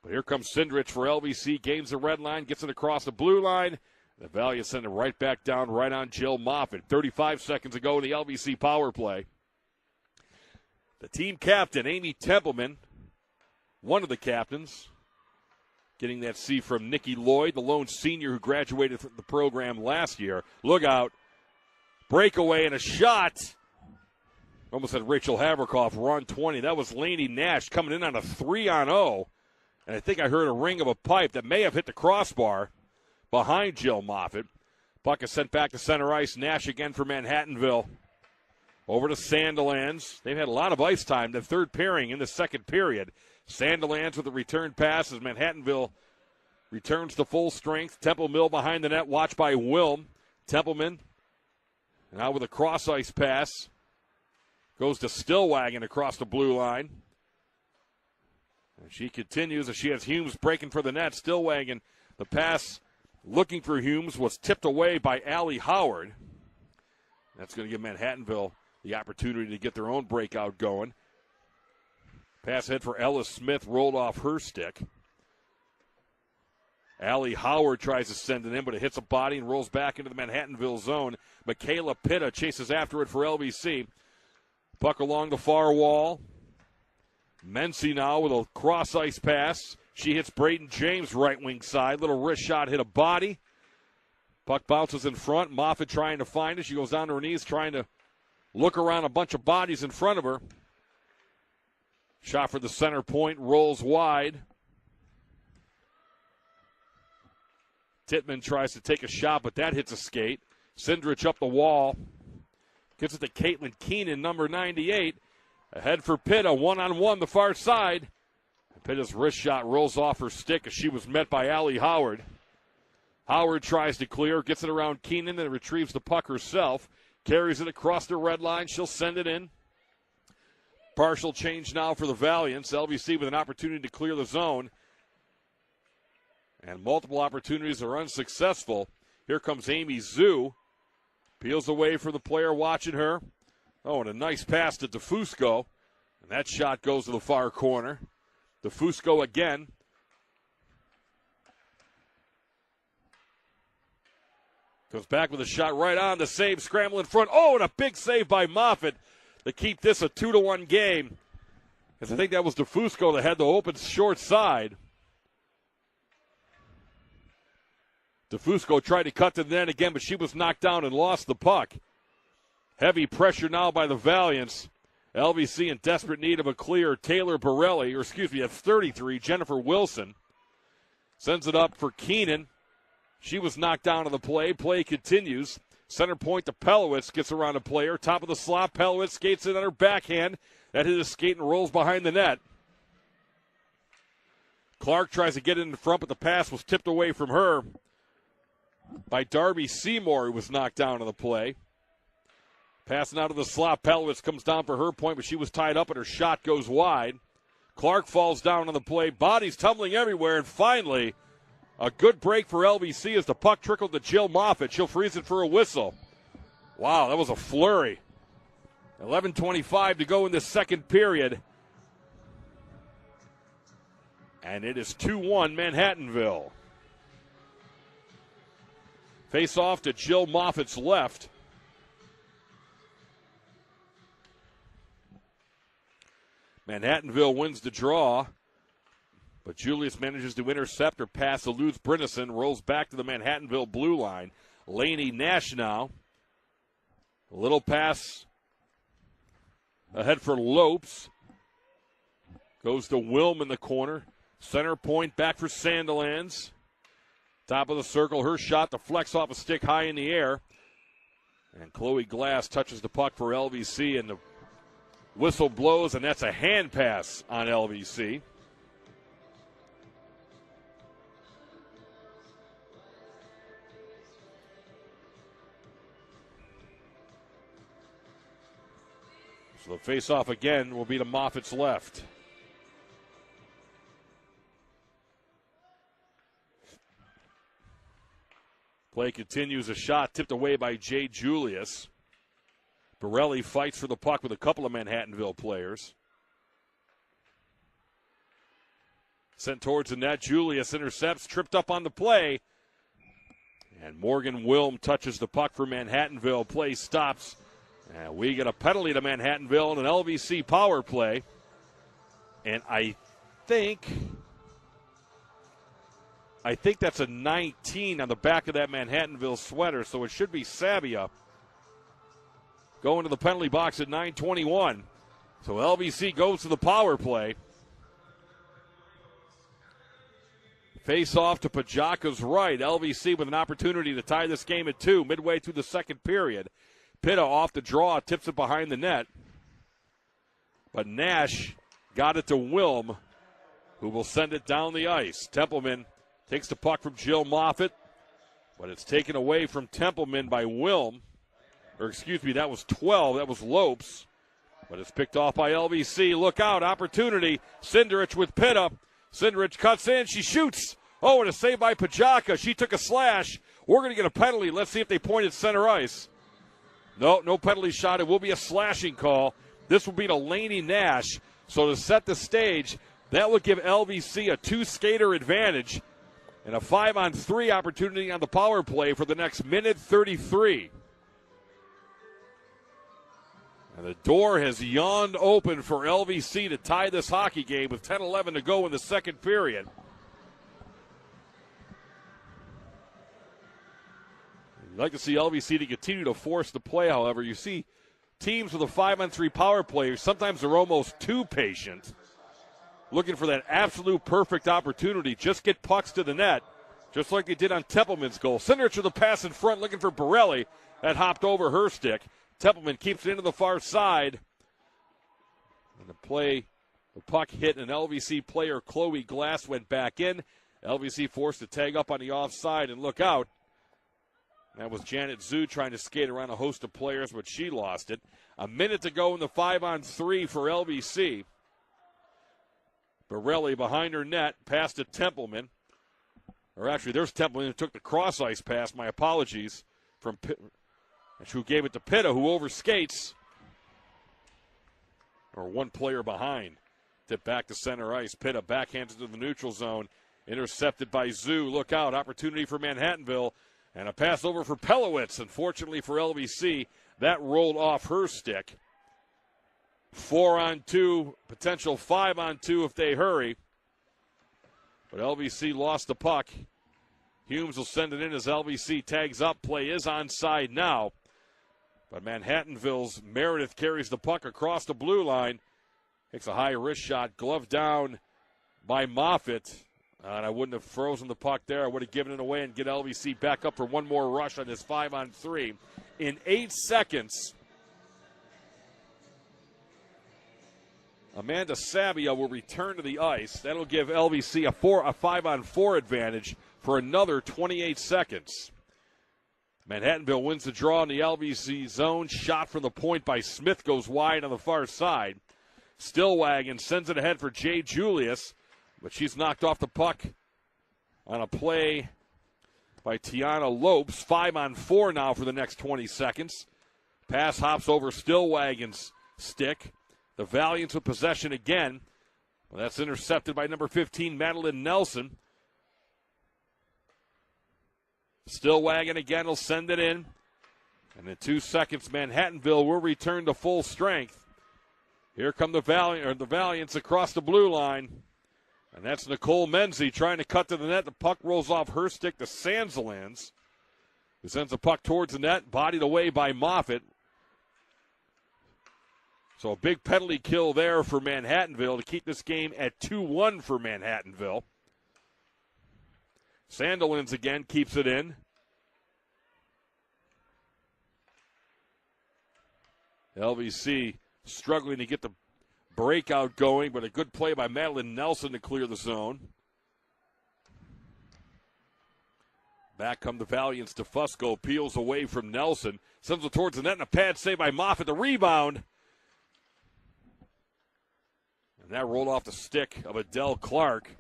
But here comes Cindrich for LVC. Gains the red line, gets it across the blue line. The Valiants send it right back down, right on Jill Moffitt. 35 seconds ago in the LVC power play. The team captain, Amy Templeman, one of the captains, getting that C from Nikki Lloyd, the lone senior who graduated from the program last year. Look out. Breakaway and a shot. Almost had Rachel Haverkoff run 20. That was Lainey Nash coming in on a 3-on-0. And I think I heard a ring of a pipe that may have hit the crossbar behind Jill Moffitt. Puck is sent back to center ice. Nash again for Manhattanville. Over to Sandilands. They've had a lot of ice time. The third pairing in the second period. Sandilands with a return pass as Manhattanville returns to full strength. Temple Mill behind the net, watched by Wilm. Templeman now with a cross ice pass. Goes to Stillwagon across the blue line. And she continues as she has Humes breaking for the net. Stillwagon, the pass looking for Humes was tipped away by Allie Howard. That's going to give Manhattanville the opportunity to get their own breakout going. Pass ahead for Ellis Smith, rolled off her stick. Allie Howard tries to send it in, but it hits a body and rolls back into the Manhattanville zone. Michaela Pitta chases after it for LVC. Puck along the far wall. Mency now with a cross-ice pass. She hits Braden James right wing side. Little wrist shot hit a body. Puck bounces in front. Moffitt trying to find it. She goes down to her knees trying to look around a bunch of bodies in front of her. Shot for the center point. Rolls wide. Tittman tries to take a shot, but that hits a skate. Cindrich up the wall. Gets it to Caitlin Keenan, number 98. Ahead for Pitta, one-on-one, the far side. Pitta's wrist shot rolls off her stick as she was met by Allie Howard. Howard tries to clear, gets it around Keenan, and retrieves the puck herself. Carries it across the red line. She'll send it in. Partial change now for the Valiants. LVC with an opportunity to clear the zone. And multiple opportunities are unsuccessful. Here comes Amy Zhu. Peels away for the player watching her. Oh, and a nice pass to DeFusco. And that shot goes to the far corner. DeFusco again. Goes back with a shot right on the save. Scramble in front. Oh, and a big save by Moffitt to keep this a 2-1 game. Because I think that was DeFusco that had the open short side. DeFusco tried to cut to the net again, but she was knocked down and lost the puck. Heavy pressure now by the Valiants. LVC in desperate need of a clear. Taylor Borelli, or excuse me, at 33, Jennifer Wilson sends it up for Keenan. She was knocked down on the play. Play continues. Center point to Pelowitz. Gets around a player. Top of the slot. Pelowitz skates it on her backhand. That hit a skate and rolls behind the net. Clark tries to get in front, but the pass was tipped away from her by Darby Seymour, who was knocked down on the play. Passing out of the slot. Pelowitz comes down for her point, but she was tied up and her shot goes wide. Clark falls down on the play. Bodies tumbling everywhere, and finally a good break for LVC as the puck trickled to Jill Moffitt. She'll freeze it for a whistle. Wow, that was a flurry. 11:25 to go in the second period. And it is 2-1 Manhattanville. Face off to Jill Moffitt's left. Manhattanville wins the draw, but Julius manages to intercept her pass, eludes Brinison, rolls back to the Manhattanville blue line. Lainey Nash now. A little pass ahead for Lopes. Goes to Wilm in the corner. Center point back for Sandilands. Top of the circle, her shot to flex off a stick high in the air. And Chloe Glass touches the puck for LVC, and the whistle blows, and that's a hand pass on LVC. So the face-off again will be to Moffitt's left. Play continues, a shot tipped away by Jay Julius. Borelli fights for the puck with a couple of Manhattanville players. Sent towards the net. Julius intercepts, tripped up on the play. And Morgan Wilm touches the puck for Manhattanville. Play stops. And we get a penalty to Manhattanville and an LVC power play. And I think that's a 19 on the back of that Manhattanville sweater, so it should be Sabia going to the penalty box at 9:21. So LVC goes to the power play. Face off to Pajaka's right. LVC with an opportunity to tie this game at 2 midway through the second period. Pitta off the draw, tips it behind the net. But Nash got it to Wilm, who will send it down the ice. Templeman takes the puck from Jill Moffitt, but it's taken away from Templeman by Wilm. Or excuse me, that was 12. That was Lopes. But it's picked off by LVC. Look out, opportunity. Cinderich with Pitta. Cinderich cuts in. She shoots. Oh, and a save by Pajaka. She took a slash. We're going to get a penalty. Let's see if they point at center ice. No penalty shot. It will be a slashing call. This will be to Lainey Nash. So to set the stage, that would give LVC a 2-skater advantage and a 5-on-3 opportunity on the power play for the next minute 33. And the door has yawned open for LVC to tie this hockey game with 10-11 to go in the second period. You'd like to see LVC to continue to force the play, however. You see teams with a 5-on-3 power play, sometimes they're almost too patient, looking for that absolute perfect opportunity. Just get pucks to the net, just like they did on Templeman's goal. Cinderich with a pass in front, looking for Borelli. That hopped over her stick. Templeman keeps it into the far side. And the puck hit an LVC player. Chloe Glass went back in. LVC forced to tag up on the offside, and look out. That was Janet Zhu trying to skate around a host of players, but she lost it. A minute to go in the 5-on-3 for LVC. Borelli behind her net, pass to Templeman. Or actually, there's Templeman who took the cross-ice pass. My apologies. From who gave it to Pitta, who overskates. Or one player behind. Tip back to center ice. Pitta backhands it to the neutral zone. Intercepted by Zhu. Look out. Opportunity for Manhattanville. And a pass over for Pelowitz. Unfortunately for LVC, that rolled off her stick. 4-on-2, potential 5-on-2 if they hurry. But LVC lost the puck. Humes will send it in as LVC tags up. Play is onside now. But Manhattanville's Meredith carries the puck across the blue line. Takes a high wrist shot. Glove down by Moffitt. And I wouldn't have frozen the puck there. I would have given it away and get LVC back up for one more rush on this 5-on-3. In 8 seconds, Amanda Sabia will return to the ice. That'll give LVC a 5-on-4 advantage for another 28 seconds. Manhattanville wins the draw in the LVC zone. Shot from the point by Smith goes wide on the far side. Stillwagon sends it ahead for Jay Julius, but she's knocked off the puck on a play by Tiana Lopes. 5-on-4 now for the next 20 seconds. Pass hops over Stillwagon's stick. The Valiants with possession again. Well, that's intercepted by number 15, Madeline Nelson. Stillwagon again will send it in. And in 2 seconds, Manhattanville will return to full strength. Here come the Valiants across the blue line. And that's Nicole Menzie trying to cut to the net. The puck rolls off her stick to Sansalans, who sends the puck towards the net, bodied away by Moffitt. So a big penalty kill there for Manhattanville to keep this game at 2-1 for Manhattanville. Sandilands again keeps it in. LVC struggling to get the breakout going, but a good play by Madeline Nelson to clear the zone. Back come the Valiants to Fusco. Peels away from Nelson. Sends it towards the net, and a pad save by Moffitt. The rebound. And that rolled off the stick of Adele Clark.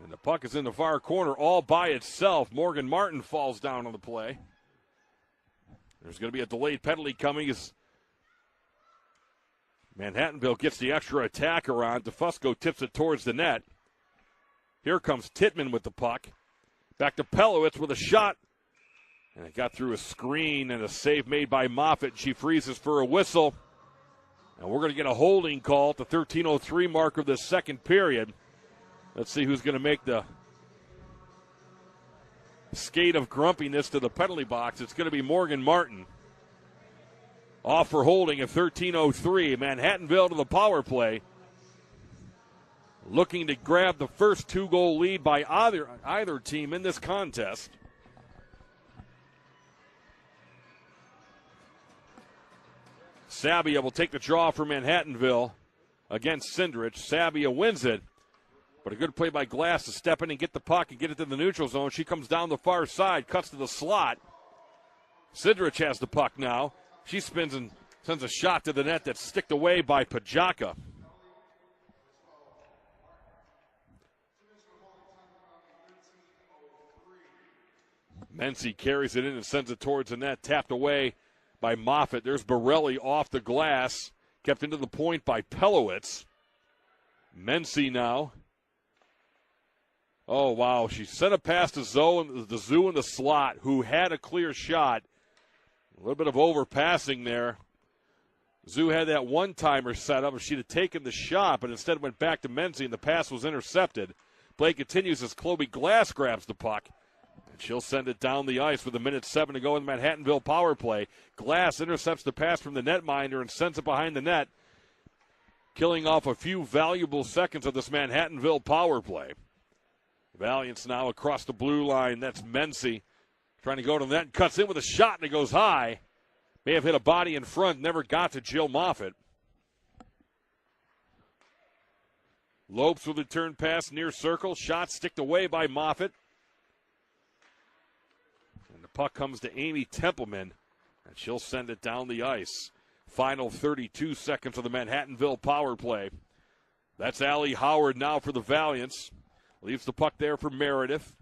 And the puck is in the far corner all by itself. Morgan Martin falls down on the play. There's going to be a delayed penalty coming as Manhattanville gets the extra attacker on. DeFusco tips it towards the net. Here comes Tittman with the puck. Back to Pelowitz with a shot. And it got through a screen and a save made by Moffitt. She freezes for a whistle. And we're going to get a holding call at the 13:03 mark of the second period. Let's see who's going to make the skate of grumpiness to the penalty box. It's going to be Morgan Martin. Off for holding at 13:03. Manhattanville to the power play. Looking to grab the first 2-goal lead by either team in this contest. Sabia will take the draw for Manhattanville against Sindrich. Sabia wins it. But a good play by Glass to step in and get the puck and get it to the neutral zone. She comes down the far side, cuts to the slot. Sindrich has the puck now. She spins and sends a shot to the net that's sticked away by Pajaka. Mency carries it in and sends it towards the net, tapped away by Moffitt. There's Borelli off the glass, kept into the point by Pelowitz. Mency now. Oh, wow. She sent it past the Zoo in the slot, who had a clear shot. A little bit of overpassing there. Zoo had that one-timer set up. She'd have taken the shot, but instead went back to Mency, and the pass was intercepted. Play continues as Chloe Glass grabs the puck. And she'll send it down the ice with 1:07 to go in the Manhattanville power play. Glass intercepts the pass from the netminder and sends it behind the net, killing off a few valuable seconds of this Manhattanville power play. Valiants now across the blue line. That's Mency trying to go to the net. Cuts in with a shot, and it goes high. May have hit a body in front. Never got to Jill Moffitt. Lopes with a turn pass near circle. Shot sticked away by Moffitt. And the puck comes to Amy Templeman, and she'll send it down the ice. Final 32 seconds of the Manhattanville power play. That's Allie Howard now for the Valiants. Leaves the puck there for Meredith.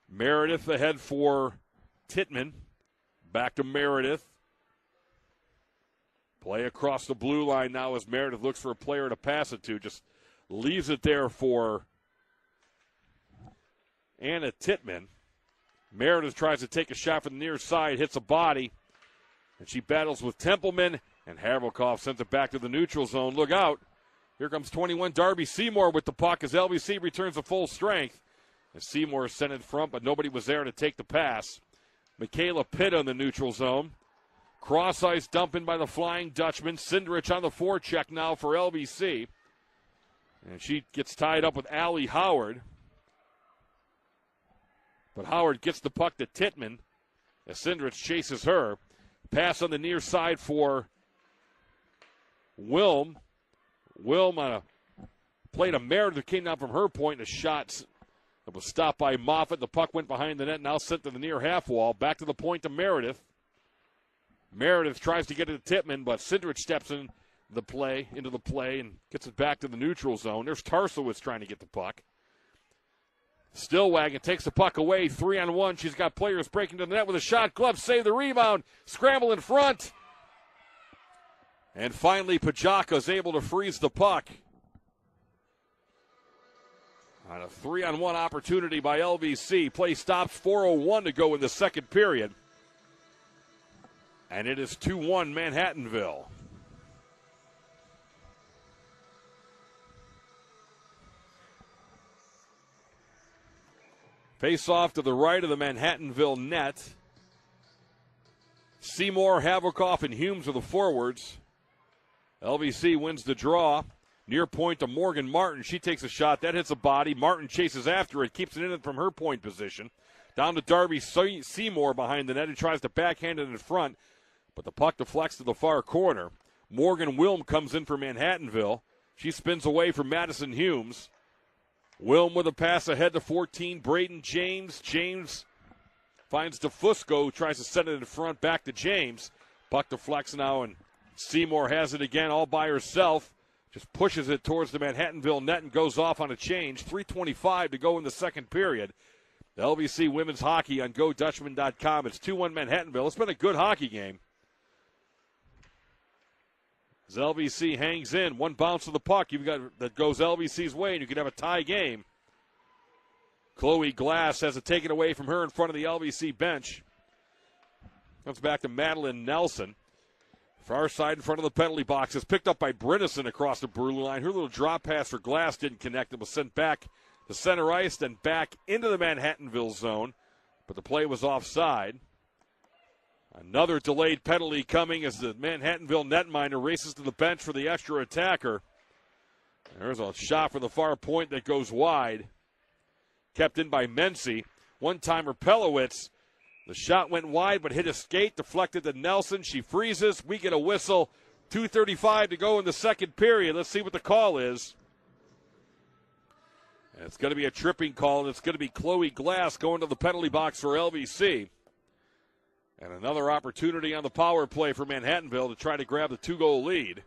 Meredith ahead for Tittman. Back to Meredith. Play across the blue line now as Meredith looks for a player to pass it to. Just leaves it there for Anna Tittman. Meredith tries to take a shot from the near side, hits a body, and she battles with Templeman, and Havelkoff sends it back to the neutral zone. Look out. Here comes 21 Darby Seymour with the puck as LBC returns to full strength. And Seymour sent it front, but nobody was there to take the pass. Michaela Pitt on the neutral zone. Cross ice dump in by the Flying Dutchman. Sindrich on the forecheck now for LBC. And she gets tied up with Allie Howard. But Howard gets the puck to Tittman as Sindrich chases her. Pass on the near side for Wilm. Wilm on a play to Meredith came down from her point. A shot that was stopped by Moffitt. The puck went behind the net, now sent to the near half wall. Back to the point to Meredith. Meredith tries to get it to Tittman, but Sindrich steps into the play and gets it back to the neutral zone. There's Tarsiewicz trying to get the puck. Stillwagon takes the puck away, 3-on-1. She's got players breaking to the net with a shot. Glove save the rebound. Scramble in front. And finally, Pajaka is able to freeze the puck. On a 3-on-1 opportunity by LVC. Play stops, 4:01 to go in the second period. And it is 2-1 Manhattanville. Face off to the right of the Manhattanville net. Seymour, Havelkoff, and Humes are the forwards. LVC wins the draw. Near point to Morgan Martin. She takes a shot. That hits a body. Martin chases after it, keeps it in from her point position. Down to Darby Seymour behind the net, who tries to backhand it in front, but the puck deflects to the far corner. Morgan Wilm comes in for Manhattanville. She spins away from Madison Humes. Wilm with a pass ahead to 14, Braden James. James finds DeFusco, who tries to set it in front, back to James. Puck deflects now, and Seymour has it again all by herself. Just pushes it towards the Manhattanville net and goes off on a change. 3:25 to go in the second period. The LVC women's hockey on GoDutchman.com. It's 2-1 Manhattanville. It's been a good hockey game. As LVC hangs in, one bounce of the puck that goes LVC's way, and you could have a tie game. Chloe Glass has it taken away from her in front of the LVC bench. Comes back to Madeline Nelson. Far side in front of the penalty box is picked up by Brinison across the blue line. Her little drop pass for Glass didn't connect. It was sent back to center ice, then back into the Manhattanville zone, but the play was offside. Another delayed penalty coming as the Manhattanville netminder races to the bench for the extra attacker. There's a shot from the far point that goes wide. Kept in by Mency. One-timer Pelowitz. The shot went wide but hit a skate, deflected to Nelson. She freezes. We get a whistle. 2:35 to go in the second period. Let's see what the call is. And it's going to be a tripping call, and it's going to be Chloe Glass going to the penalty box for LVC. And another opportunity on the power play for Manhattanville to try to grab the 2-goal lead.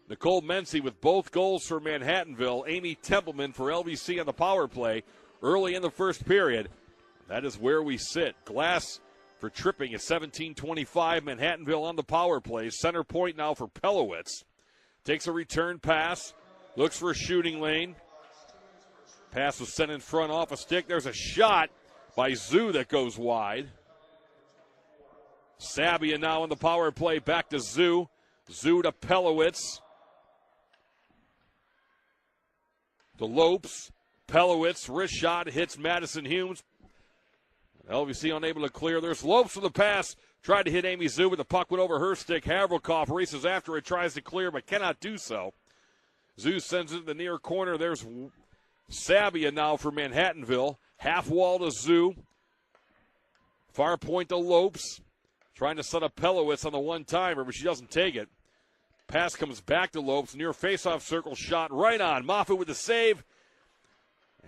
Nicole Mency with both goals for Manhattanville. Amy Templeman for LVC on the power play early in the first period. That is where we sit. Glass for tripping at 17:25. Manhattanville on the power play. Center point now for Pelowitz. Takes a return pass. Looks for a shooting lane. Pass was sent in front off a stick. There's a shot by Zoo that goes wide. Sabia now on the power play. Back to Zoo. Zoo to Pelowitz. To Lopes. Pelowitz, wrist shot, hits Madison Humes. LVC unable to clear. There's Lopes with the pass. Tried to hit Amy Zoo, but the puck went over her stick. Havrikoff races after it, tries to clear, but cannot do so. Zoo sends it to the near corner. There's Sabia now for Manhattanville. Half wall to Zoo. Far point to Lopes. Trying to set up Pelowitz on the one-timer, but she doesn't take it. Pass comes back to Lopes. Near face-off circle shot right on. Moffitt with the save.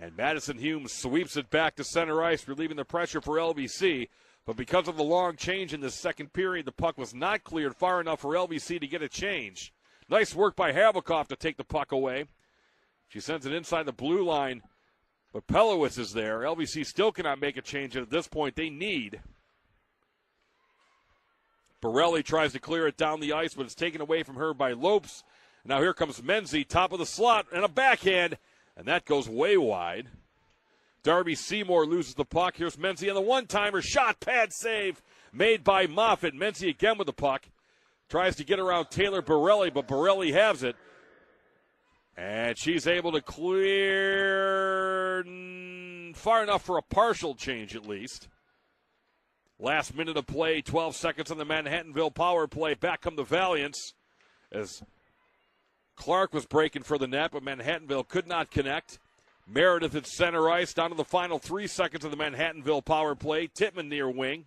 And Madison Humes sweeps it back to center ice, relieving the pressure for LVC. But because of the long change in the second period, the puck was not cleared far enough for LVC to get a change. Nice work by Havrikoff to take the puck away. She sends it inside the blue line, but Pelowitz is there. LVC still cannot make a change, and at this point they need. Borelli tries to clear it down the ice, but it's taken away from her by Lopes. Now here comes Menzie, top of the slot, and a backhand. And that goes way wide. Darby Seymour loses the puck. Here's Menzie on the one-timer. Shot, pad save made by Moffitt. Menzie again with the puck. Tries to get around Taylor Borelli, but Borelli has it. And she's able to clear far enough for a partial change at least. Last minute of play, 12 seconds on the Manhattanville power play. Back come the Valiants as Clark was breaking for the net, but Manhattanville could not connect. Meredith at center ice, down to the final 3 seconds of the Manhattanville power play. Tittman near wing.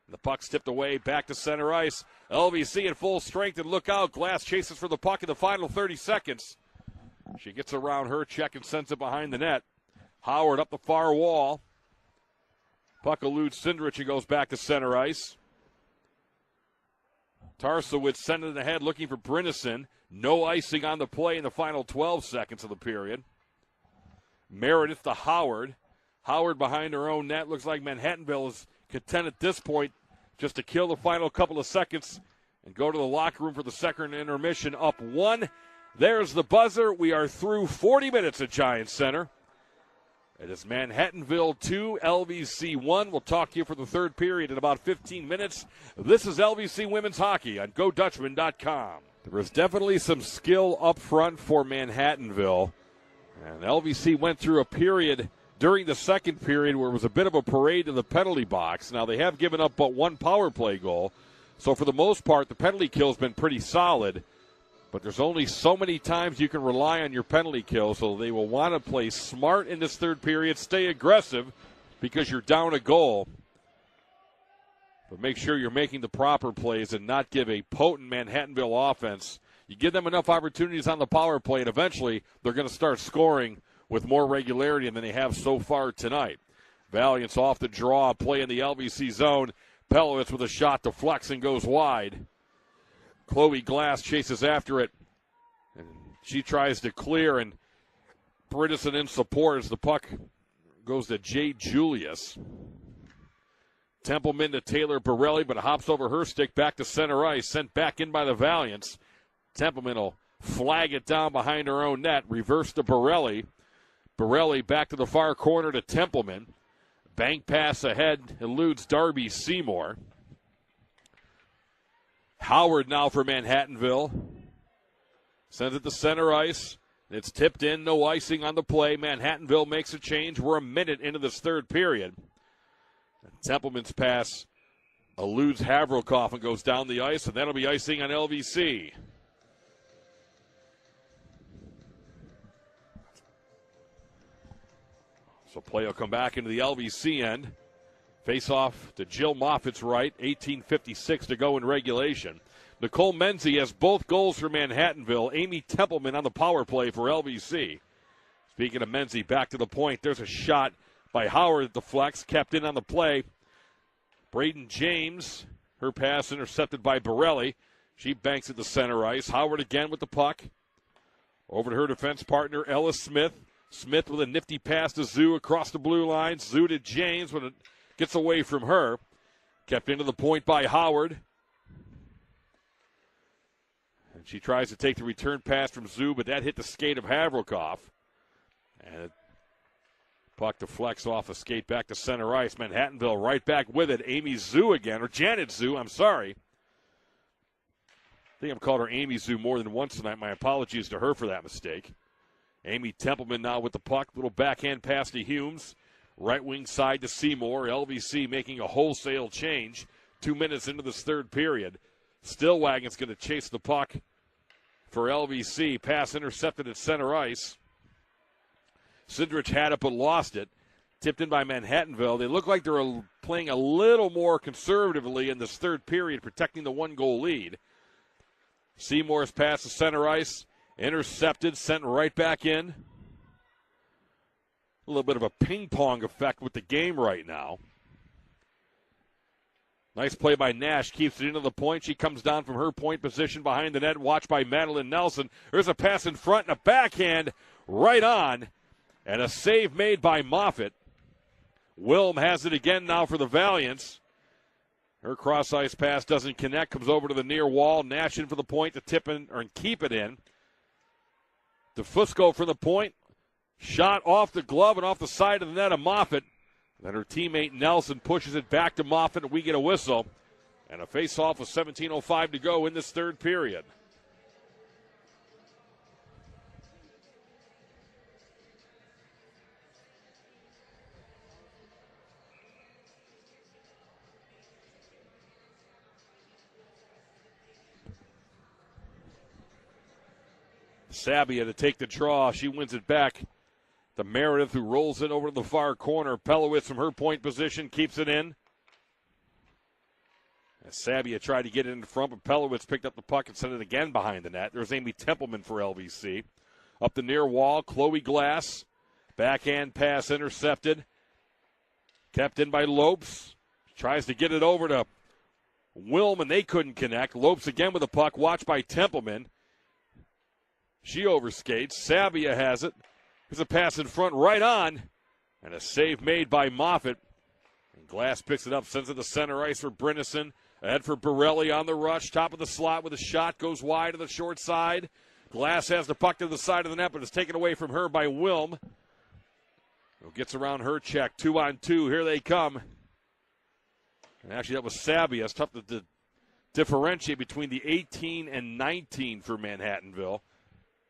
The puck's tipped away, back to center ice. LVC at full strength, and look out. Glass chases for the puck in the final 30 seconds. She gets around her check and sends it behind the net. Howard up the far wall. Puck eludes Cindrich and goes back to center ice. Tarsowitz sending it ahead, looking for Brinison. No icing on the play in the final 12 seconds of the period. Meredith to Howard. Howard behind her own net. Looks like Manhattanville is content at this point just to kill the final couple of seconds and go to the locker room for the second intermission. Up one. There's the buzzer. We are through 40 minutes at Giants Center. It is Manhattanville 2, LVC 1. We'll talk to you for the third period in about 15 minutes. This is LVC Women's Hockey on GoDutchman.com. There was definitely some skill up front for Manhattanville. And LVC went through a period during the second period where it was a bit of a parade in the penalty box. Now, they have given up but one power play goal. So, for the most part, the penalty kill has been pretty solid. But there's only so many times you can rely on your penalty kill, so they will want to play smart in this third period, stay aggressive because you're down a goal. But make sure you're making the proper plays and not give a potent Manhattanville offense. You give them enough opportunities on the power play, and eventually they're going to start scoring with more regularity than they have so far tonight. Valiant's off the draw, play in the LVC zone. Pelowitz with a shot deflects and goes wide. Chloe Glass chases after it, and she tries to clear, and Bridison in support as the puck goes to Jade Julius. Templeman to Taylor Borelli, but hops over her stick back to center ice, sent back in by the Valiants. Templeman will flag it down behind her own net, reverse to Borelli. Borelli back to the far corner to Templeman. Bank pass ahead, eludes Darby Seymour. Howard now for Manhattanville. Sends it to center ice. It's tipped in, no icing on the play. Manhattanville makes a change. We're a minute into this third period. And Templeman's pass eludes Havrokov and goes down the ice, and that'll be icing on LVC. So play will come back into the LVC end. Face off to Jill Moffitt's right, 18:56 to go in regulation. Nicole Menzie has both goals for Manhattanville. Amy Templeman on the power play for LVC. Speaking of Menzie, back to the point. There's a shot by Howard at the flex, kept in on the play. Braden James, her pass intercepted by Borelli. She banks at the center ice. Howard again with the puck. Over to her defense partner, Ella Smith. Smith with a nifty pass to Zoo across the blue line. Zoo to James when it gets away from her. Kept into the point by Howard. And she tries to take the return pass from Zoo, but that hit the skate of Havrokov. And puck deflects off a skate back to center ice. Manhattanville right back with it. Amy Zoo again, or Janet Zoo, I'm sorry. I think I've called her Amy Zoo more than once tonight. My apologies to her for that mistake. Amy Templeman now with the puck. Little backhand pass to Humes. Right wing side to Seymour. LVC making a wholesale change. 2 minutes into this third period. Stillwagon's going to chase the puck for LVC. Pass intercepted at center ice. Sidrich had it but lost it. Tipped in by Manhattanville. They look like they're playing a little more conservatively in this third period, protecting the 1-goal lead. Seymour's pass to center ice. Intercepted, sent right back in. A little bit of a ping-pong effect with the game right now. Nice play by Nash. Keeps it into the point. She comes down from her point position behind the net. Watched by Madeline Nelson. There's a pass in front and a backhand right on. And a save made by Moffitt. Wilm has it again now for the Valiants. Her cross-ice pass doesn't connect. Comes over to the near wall. Nash in for the point to tip in or keep it in. DeFusco from the point. Shot off the glove and off the side of the net of Moffitt. Then her teammate Nelson pushes it back to Moffitt, and we get a whistle. And a face-off with 17:05 to go in this third period. Sabia to take the draw. She wins it back to Meredith, who rolls it over to the far corner. Pelowitz from her point position keeps it in. As Sabia tried to get it in front, but Pelowitz picked up the puck and sent it again behind the net. There's Amy Templeman for LVC. Up the near wall, Chloe Glass. Backhand pass intercepted. Kept in by Lopes. Tries to get it over to Wilm, and they couldn't connect. Lopes again with the puck, watched by Templeman. She overskates. Sabia has it. There's a pass in front, right on. And a save made by Moffitt. And Glass picks it up, sends it to center ice for Brinison. Ahead for Borelli on the rush. Top of the slot with a shot. Goes wide to the short side. Glass has the puck to the side of the net, but it's taken away from her by Wilm. Who gets around her check. 2-on-2. Here they come. And actually, that was Sabia. It's tough to differentiate between the 18 and 19 for Manhattanville.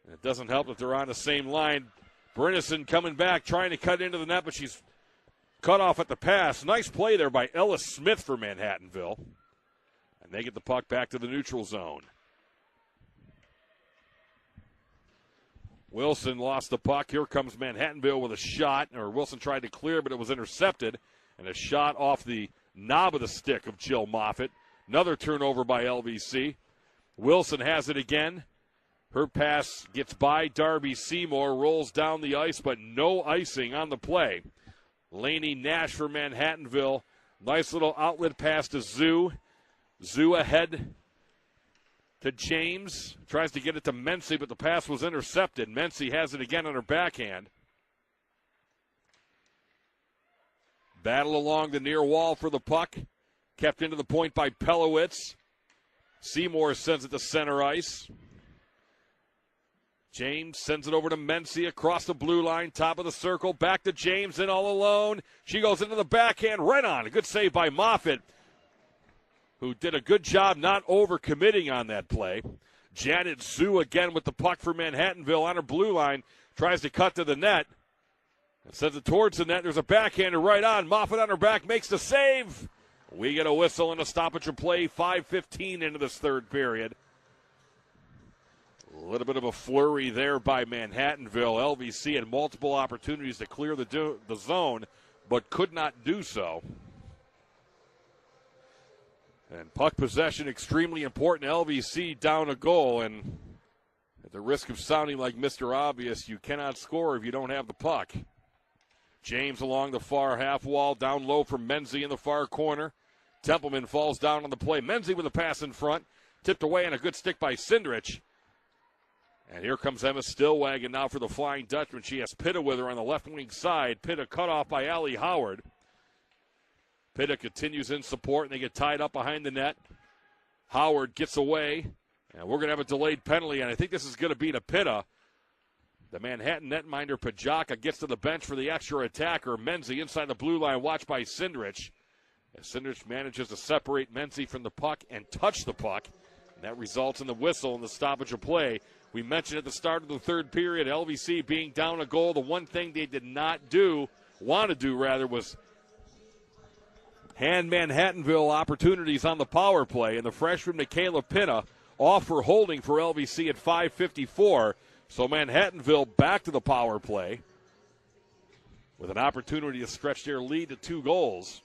And it doesn't help that they're on the same line. Brinison coming back, trying to cut into the net, but she's cut off at the pass. Nice play there by Ella Smith for Manhattanville. And they get the puck back to the neutral zone. Wilson lost the puck. Here comes Manhattanville with a shot, or Wilson tried to clear, but it was intercepted. And a shot off the knob of the stick of Jill Moffitt. Another turnover by LVC. Wilson has it again. Her pass gets by Darby Seymour, rolls down the ice, but no icing on the play. Lainey Nash for Manhattanville. Nice little outlet pass to Zoo. Zoo ahead to James. Tries to get it to Mency, but the pass was intercepted. Mency has it again on her backhand. Battle along the near wall for the puck. Kept into the point by Pelowitz. Seymour sends it to center ice. James sends it over to Mency across the blue line, top of the circle, back to James, and all alone. She goes into the backhand, right on. A good save by Moffitt, who did a good job not overcommitting on that play. Janet Zhu again with the puck for Manhattanville on her blue line, tries to cut to the net, and sends it towards the net. There's a backhander right on. Moffitt on her back makes the save. We get a whistle and a stoppage of play, 5:15 into this third period. A little bit of a flurry there by Manhattanville. LVC had multiple opportunities to clear the zone, but could not do so. And puck possession extremely important. LVC down a goal, and at the risk of sounding like Mr. Obvious, you cannot score if you don't have the puck. James along the far half wall, down low from Menzie in the far corner. Templeman falls down on the play. Menzie with a pass in front, tipped away, and a good stick by Sindrich. And here comes Emma Stillwagon now for the Flying Dutchman. She has Pitta with her on the left wing side. Pitta cut off by Allie Howard. Pitta continues in support, and they get tied up behind the net. Howard gets away, and we're going to have a delayed penalty, and I think this is going to be to Pitta. The Manhattan netminder Pajaka gets to the bench for the extra attacker. Menzie inside the blue line, watched by Sindrich. As Sindrich manages to separate Menzie from the puck and touch the puck. And that results in the whistle and the stoppage of play. We mentioned at the start of the third period, LVC being down a goal. The one thing they did not want to do, was hand Manhattanville opportunities on the power play. And the freshman Michaela Pitta off for holding for LVC at 5:54. So Manhattanville back to the power play with an opportunity to stretch their lead to 2 goals.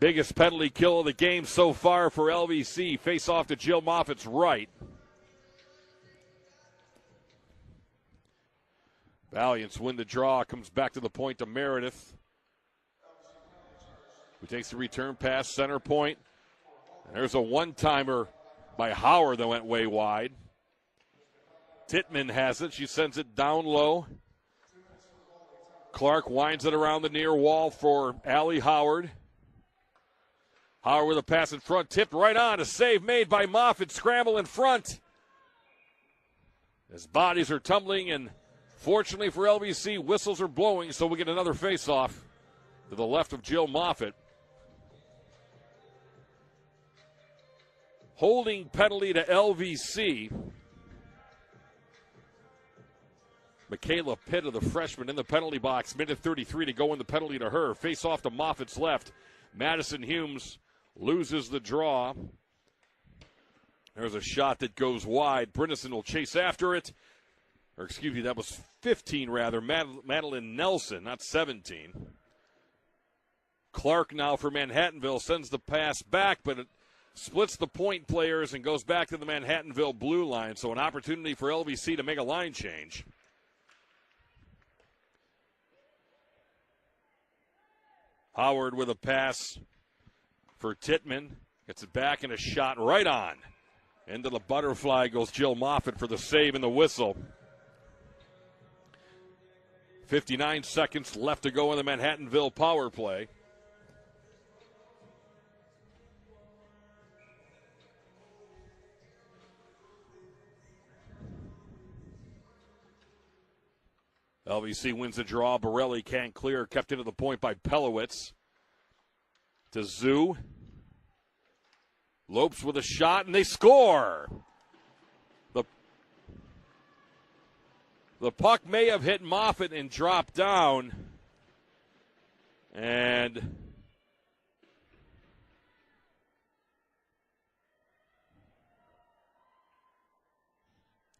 Biggest penalty kill of the game so far for LVC. Face off to Jill Moffitt's right. Valiants win the draw. Comes back to the point to Meredith, who takes the return pass, center point. And there's a one-timer by Howard that went way wide. Tittman has it. She sends it down low. Clark winds it around the near wall for Allie Howard. Howard with a pass in front, tipped right on. A save made by Moffitt. Scramble in front. As bodies are tumbling, and fortunately for LVC, whistles are blowing, so we get another face-off to the left of Jill Moffitt. Holding penalty to LVC. Michaela Pitta, the freshman, in the penalty box. Minute 33 to go in the penalty to her. Face off to Moffitt's left. Madison Humes loses the draw. There's a shot that goes wide. Brinison will chase after it. Or excuse me, that was 15 rather. Madeline Nelson, not 17. Clark now for Manhattanville sends the pass back, but it splits the point players and goes back to the Manhattanville blue line. So an opportunity for LVC to make a line change. Howard with a pass for Tittman. Gets it back and a shot right on. Into the butterfly goes Jill Moffitt for the save and the whistle. 59 seconds left to go in the Manhattanville power play. LVC wins the draw. Borelli can't clear. Kept into the point by Pelowitz. To Zoo. Lopes with a shot, and they score. The puck may have hit Moffitt and dropped down. And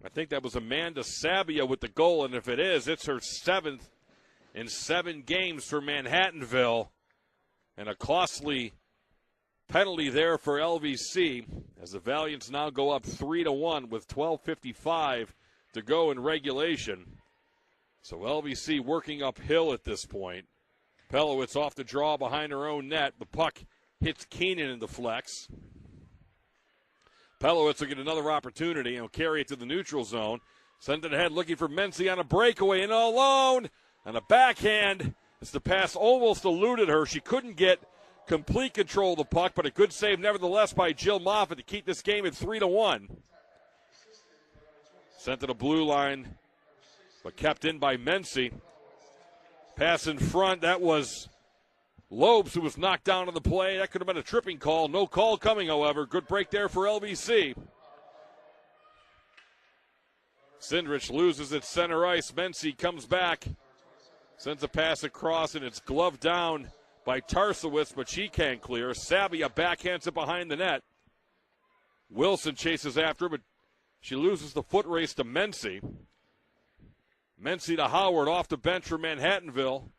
I think that was Amanda Sabia with the goal, and if it is, it's her 7th in 7 games for Manhattanville. And a costly penalty there for LVC as the Valiants now go up 3-1 with 12:55 to go in regulation. So LVC working uphill at this point. Pelowitz off the draw behind her own net. The puck hits Keenan in the flex. Pelowitz will get another opportunity and will carry it to the neutral zone. Send it ahead looking for Mency on a breakaway and alone. And a backhand as the pass almost eluded her. She couldn't get complete control of the puck, but a good save nevertheless by Jill Moffitt to keep this game at 3-1. Sent to the blue line, but kept in by Mency. Pass in front, that was Lopes who was knocked down on the play. That could have been a tripping call. No call coming, however. Good break there for LVC. Sindrich loses at center ice. Mency comes back. Sends a pass across, and it's gloved down by Tarsiewicz, but she can't clear. Sabia backhands it behind the net. Wilson chases after her, but she loses the foot race to Mency. Mency to Howard off the bench for Manhattanville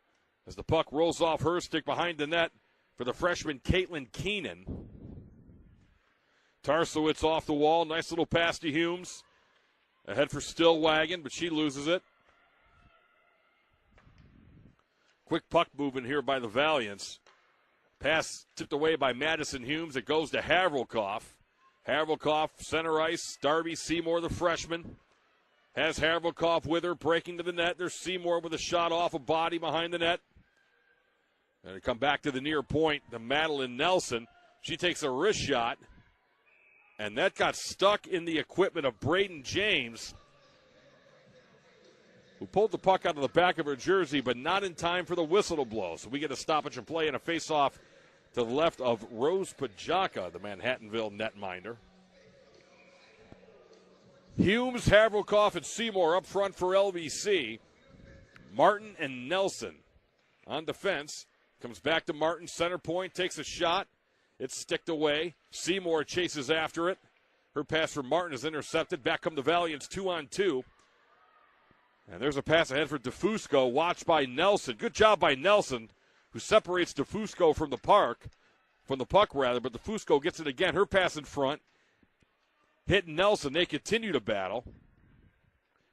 as the puck rolls off her stick behind the net for the freshman Caitlin Keenan. Tarsiewicz off the wall. Nice little pass to Humes. Ahead for Stillwagon, but she loses it. Quick puck movement here by the Valiants. Pass tipped away by Madison Humes. It goes to Havelkoff. Havelkoff, center ice. Darby Seymour, the freshman, has Havelkoff with her, breaking to the net. There's Seymour with a shot off a body behind the net. And they come back to the near point to Madeline Nelson. She takes a wrist shot, and that got stuck in the equipment of Braden James, who pulled the puck out of the back of her jersey, but not in time for the whistle to blow. So we get a stoppage and play and a face-off to the left of Rose Pajaka, the Manhattanville netminder. Humes, Havelkoff, and Seymour up front for LVC. Martin and Nelson on defense. Comes back to Martin, center point, takes a shot. It's sticked away. Seymour chases after it. Her pass from Martin is intercepted. Back come the Valiants 2-on-2. And there's a pass ahead for DeFusco, watched by Nelson. Good job by Nelson, who separates DeFusco from the puck, but DeFusco gets it again. Her pass in front, hit Nelson. They continue to battle.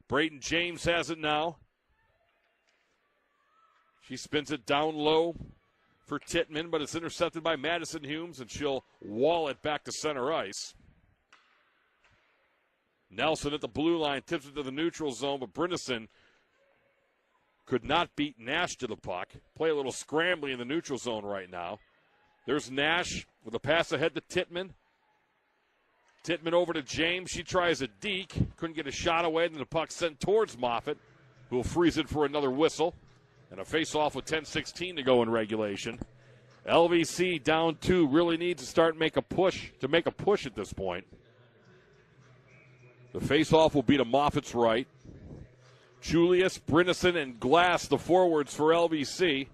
Braden James has it now. She spins it down low for Tittman, but it's intercepted by Madison Humes, and she'll wall it back to center ice. Nelson at the blue line tips it to the neutral zone, but Brynnison could not beat Nash to the puck. Play a little scrambly in the neutral zone right now. There's Nash with a pass ahead to Tittman. Tittman over to James. She tries a deke. Couldn't get a shot away. Then the puck sent towards Moffitt, who will freeze it for another whistle. And a face-off with 10:16 to go in regulation. LVC down 2. Really needs to start make a push at this point. The face-off will be to Moffitt's right. Julius, Brynnison, and Glass, the forwards for LVC.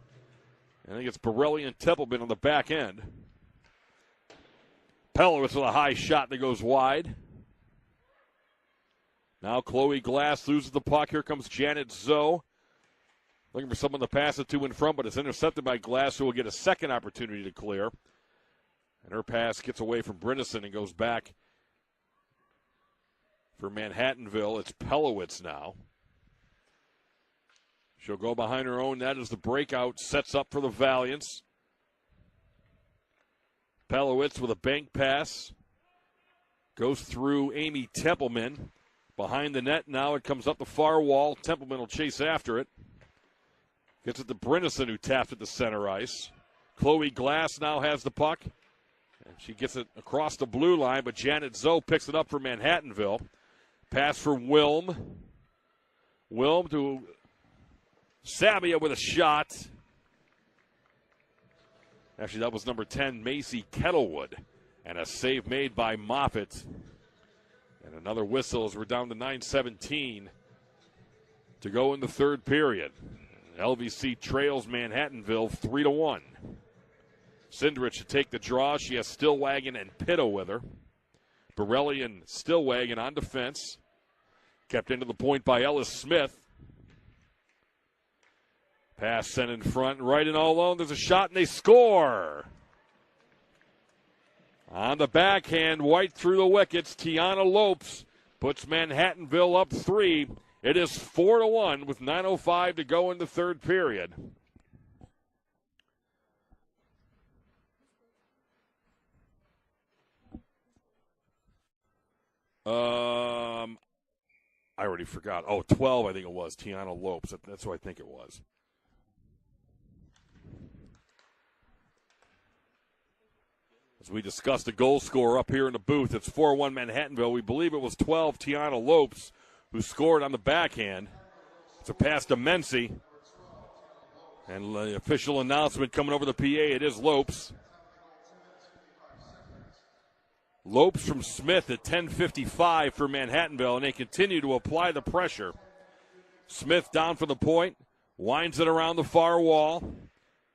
I think it's Borelli and Templeman on the back end. Pelowitz with a high shot that goes wide. Now Chloe Glass loses the puck. Here comes Janet Zoe. Looking for someone to pass it to in front, but it's intercepted by Glass, who will get a second opportunity to clear. And her pass gets away from Brynnison and goes back for Manhattanville. It's Pelowitz now. She'll go behind her own net as the breakout sets up for the Valiants. Pelowitz with a bank pass. Goes through Amy Templeman. Behind the net now, it comes up the far wall. Templeman will chase after it. Gets it to Brynnison, who taps at the center ice. Chloe Glass now has the puck. And she gets it across the blue line, but Janet Zoe picks it up for Manhattanville. Pass for Wilm. Wilm to Sabia with a shot. Actually, that was number 10, Macy Kettlewood. And a save made by Moffitt. And another whistle as we're down to 9:17 to go in the third period. LVC trails Manhattanville 3-1. Sindrich to take the draw. She has Stillwagon and Pitto with her. Borelli and Stillwagon on defense. Kept into the point by Ellis Smith. Pass sent in front, right and all alone. There's a shot, and they score. On the backhand, White through the wickets. Tiana Lopes puts Manhattanville up 3. It is 4-1 with 9:05 to go in the third period. I already forgot. 12, I think it was. Tiana Lopes. That's who I think it was. As we discussed the goal scorer up here in the booth, it's 4-1 Manhattanville. We believe it was 12 Tiana Lopes who scored on the backhand. It's a pass to Mency. And the official announcement coming over the PA, it is Lopes. Lopes from Smith at 10:55 for Manhattanville, and they continue to apply the pressure. Smith down from the point, winds it around the far wall.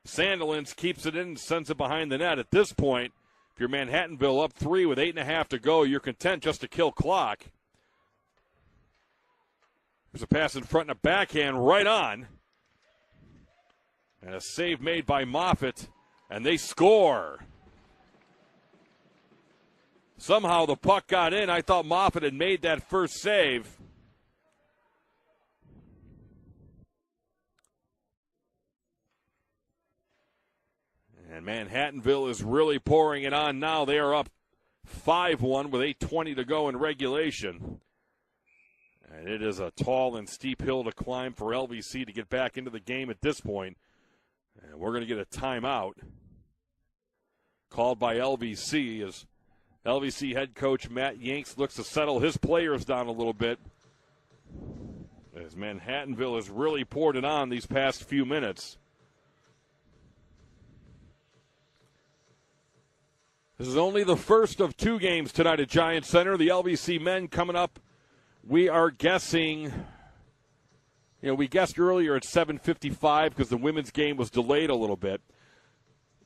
Sandilands keeps it in and sends it behind the net. At this point, if you're Manhattanville up 3 with 8.5 to go, you're content just to kill clock. There's a pass in front and a backhand right on. And a save made by Moffitt, and they score. Somehow the puck got in. I thought Moffitt had made that first save. And Manhattanville is really pouring it on now. They are up 5-1 with 8:20 to go in regulation. And it is a tall and steep hill to climb for LVC to get back into the game at this point. And we're going to get a timeout called by LVC as LVC head coach Matt Yanks looks to settle his players down a little bit as Manhattanville has really poured it on these past few minutes. This is only the first of 2 games tonight at Giant Center. The LVC men coming up, we are guessing, we guessed earlier at 7:55 because the women's game was delayed a little bit.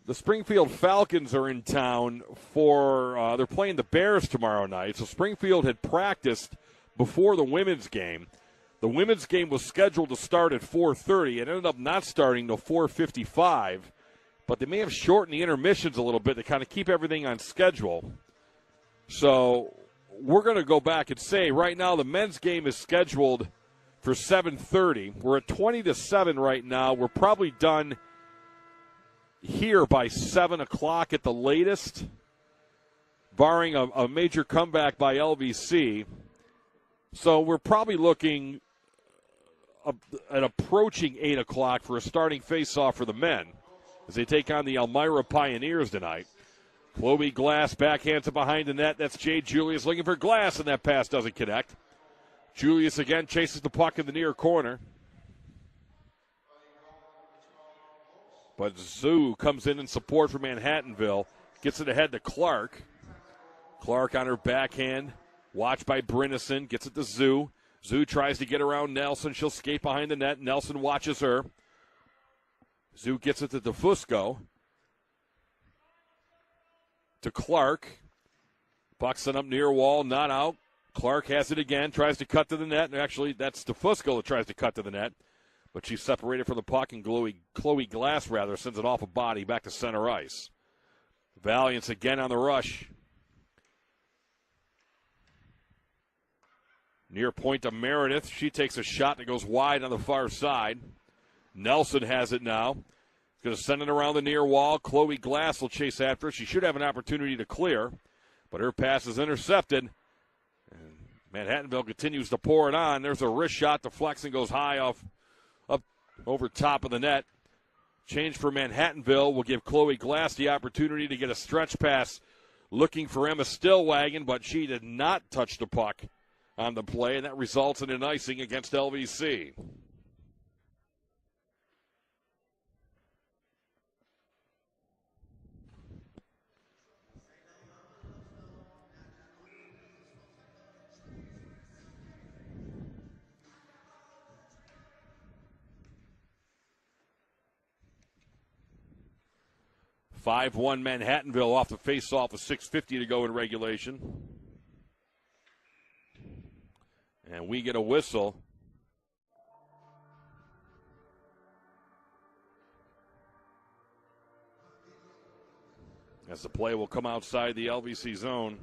The Springfield Falcons are in town for, they're playing the Bears tomorrow night. So Springfield had practiced before the women's game. The women's game was scheduled to start at 4:30. It ended up not starting till 4:55. But they may have shortened the intermissions a little bit to kind of keep everything on schedule. So we're going to go back and say right now the men's game is scheduled for 7:30. We're at 20-7 right now. We're probably done here by 7 o'clock at the latest, barring a major comeback by LVC. So we're probably looking at approaching 8 o'clock for a starting face-off for the men as they take on the Elmira Pioneers tonight. Chloe Glass backhands it behind the net. That's Jade Julius looking for Glass, and that pass doesn't connect. Julius again chases the puck in the near corner. But Zoo comes in support for Manhattanville. Gets it ahead to Clark. Clark on her backhand. Watched by Brinison. Gets it to Zoo. Zoo tries to get around Nelson. She'll skate behind the net. Nelson watches her. Zoo gets it to DeFusco. To Clark. Puck sent up near wall. Not out. Clark has it again. Tries to cut to the net. And actually, that's DeFusco that tries to cut to the net. But she's separated from the puck, and Chloe Glass, sends it off a body back to center ice. Valiance again on the rush. Near point to Meredith. She takes a shot that goes wide on the far side. Nelson has it now. Going to send it around the near wall. Chloe Glass will chase after it. She should have an opportunity to clear, but her pass is intercepted. And Manhattanville continues to pour it on. There's a wrist shot. Deflects and goes high up over top of the net. Change for Manhattanville will give Chloe Glass the opportunity to get a stretch pass looking for Emma Stillwagon, but she did not touch the puck on the play, and that results in an icing against LVC. (5-1) Manhattanville off the face-off with 6:50 to go in regulation. And we get a whistle. As the play will come outside the LVC zone.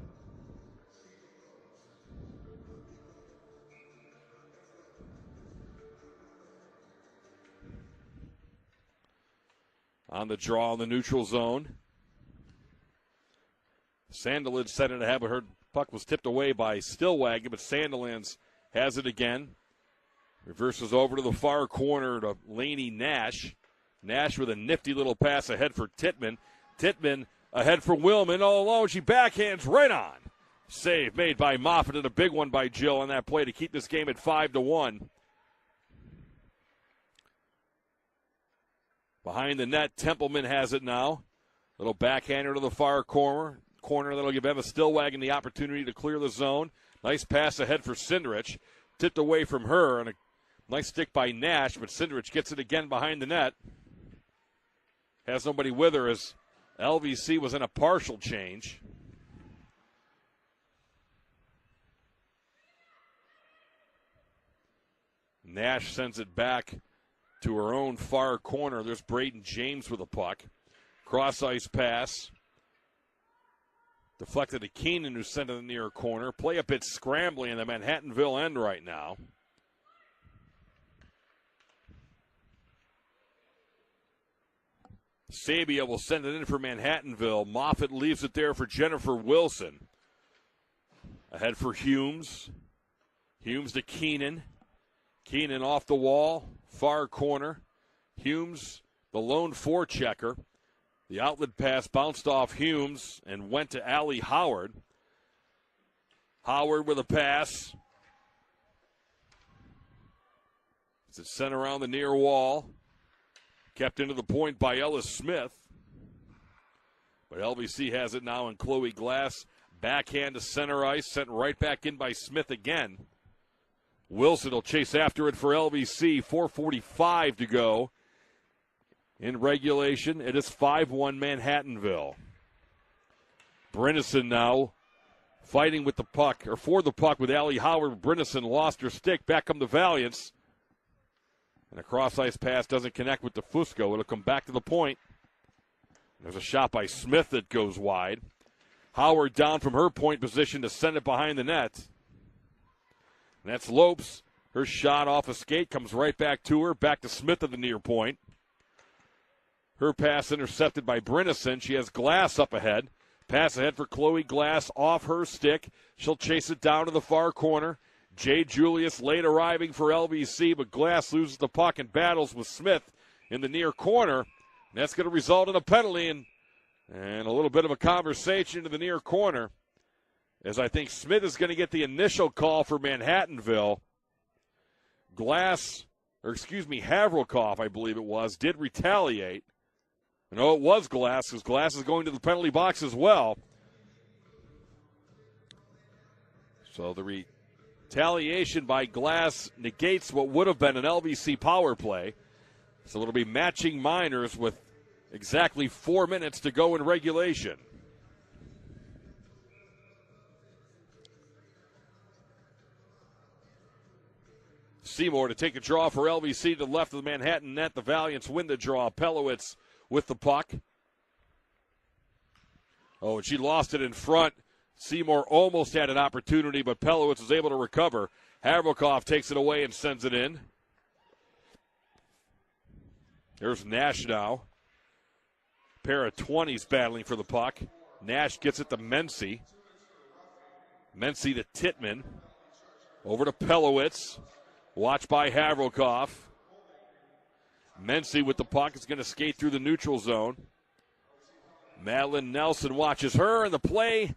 On the draw in the neutral zone. Sandilands sent it ahead, but her puck was tipped away by Stillwagon, but Sandilands has it again. Reverses over to the far corner to Laney Nash. Nash with a nifty little pass ahead for Tittman. Tittman ahead for Willman. All alone, she backhands right on. Save made by Moffitt and a big one by Jill on that play to keep this game at 5-1. Behind the net, Templeman has it now. Little backhander to the far corner. That'll give Emma Stillwagon the opportunity to clear the zone. Nice pass ahead for Cindrich. Tipped away from her, and a nice stick by Nash, but Cindrich gets it again behind the net. Has nobody with her as LVC was in a partial change. Nash sends it back to her own far corner. There's Braden James with a puck. Cross-ice pass. Deflected to Keenan, who sent it in the near corner. Play a bit scrambly in the Manhattanville end right now. Sabia will send it in for Manhattanville. Moffitt leaves it there for Jennifer Wilson. Ahead for Humes. Humes to Keenan. Keenan off the wall, far corner. Humes, the lone forechecker. The outlet pass bounced off Humes and went to Allie Howard. Howard with a pass. It's sent around the near wall. Kept into the point by Ellis Smith. But LVC has it now, and Chloe Glass backhand to center ice, sent right back in by Smith again. Wilson will chase after it for LVC. 4:45 to go in regulation. It is 5-1 Manhattanville. Brynison now fighting with the puck, or for the puck with Allie Howard. Brynison lost her stick. Back come the Valiants. And a cross-ice pass doesn't connect with the Fusco. It'll come back to the point. There's a shot by Smith that goes wide. Howard down from her point position to send it behind the net. And that's Lopes. Her shot off a skate comes right back to her. Back to Smith at the near point. Her pass intercepted by Brynison. She has Glass up ahead. Pass ahead for Chloe Glass off her stick. She'll chase it down to the far corner. Jay Julius late arriving for LVC, but Glass loses the puck and battles with Smith in the near corner. And that's going to result in a penalty and a little bit of a conversation to the near corner, as I think Smith is going to get the initial call for Manhattanville. Havrikoff, I believe it was, did retaliate. No, it was Glass, because Glass is going to the penalty box as well. So the retaliation by Glass negates what would have been an LVC power play. So it'll be matching minors with exactly 4 minutes to go in regulation. Seymour to take a draw for LVC to the left of the Manhattan net. The Valiants win the draw. Pelowitz with the puck. Oh, and she lost it in front. Seymour almost had an opportunity, but Pelowitz was able to recover. Havrikoff takes it away and sends it in. There's Nash now. Pair of 20s battling for the puck. Nash gets it to Mency. Mency to Tittman. Over to Pelowitz. Watched by Havrikoff. Mency with the puck is going to skate through the neutral zone. Madeline Nelson watches her, and the play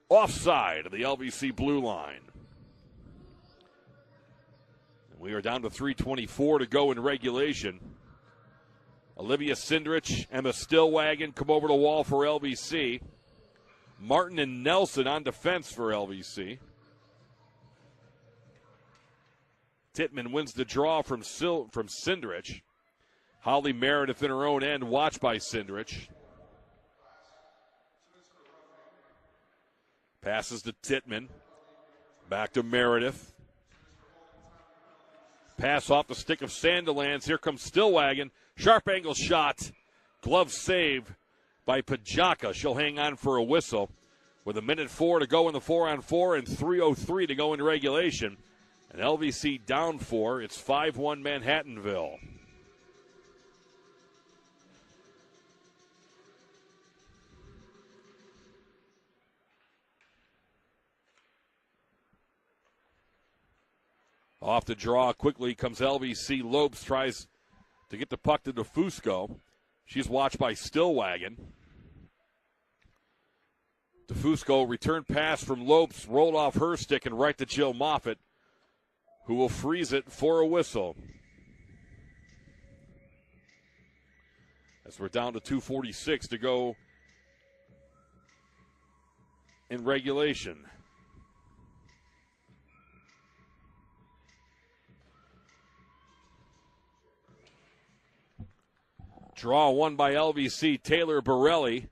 offside of the LVC blue line. And we are down to 3:24 to go in regulation. Olivia Cindrich, Emma Stillwagon come over the wall for LVC. Martin and Nelson on defense for LVC. Tittman wins the draw from Cindrich. Holly Meredith in her own end, watched by Cindrich. Passes to Tittman. Back to Meredith. Pass off the stick of Sandilands. Here comes Stillwagon. Sharp angle shot. Glove save by Pajaka. She'll hang on for a whistle. With 1:04 to go in the 4-on-4 and 3:03 to go in regulation. And LVC down 4. It's 5-1 Manhattanville. Off the draw quickly comes LVC. Lopes tries to get the puck to DeFusco. She's watched by Stillwagon. DeFusco return pass from Lopes, rolled off her stick and right to Jill Moffitt, who will freeze it for a whistle. As we're down to 2:46 to go in regulation. Draw won by LVC. Taylor Borelli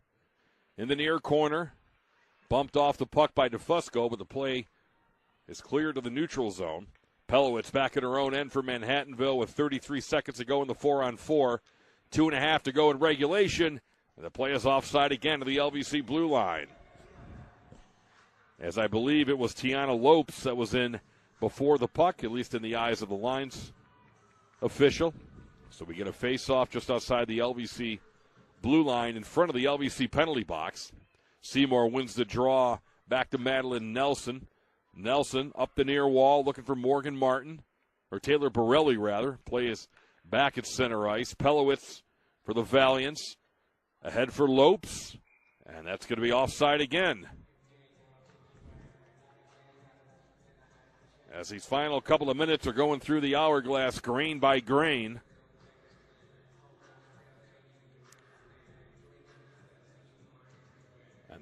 in the near corner. Bumped off the puck by DeFusco, but the play is cleared to the neutral zone. Pelowitz back at her own end for Manhattanville with 33 seconds to go in the 4-on-4. 2.5 to go in regulation. And the play is offside again to the LVC blue line. As I believe it was Tiana Lopes that was in before the puck, at least in the eyes of the lines official. So we get a face-off just outside the LVC blue line in front of the LVC penalty box. Seymour wins the draw back to Madeline Nelson. Nelson up the near wall looking for Morgan Martin, or Taylor Borelli rather. Play is back at center ice. Pelowitz for the Valiants. Ahead for Lopes, and that's going to be offside again. As these final couple of minutes are going through the hourglass grain by grain.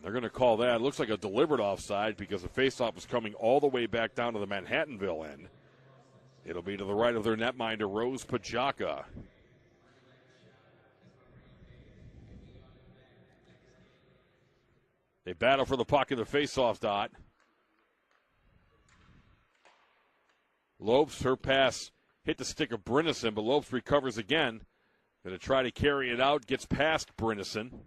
They're going to call that. It looks like a deliberate offside because the faceoff was coming all the way back down to the Manhattanville end. It'll be to the right of their netminder, Rose Pajaka. They battle for the puck in the faceoff dot. Lopes, her pass hit the stick of Brinison, but Lopes recovers again. Going to try to carry it out, gets past Brinison.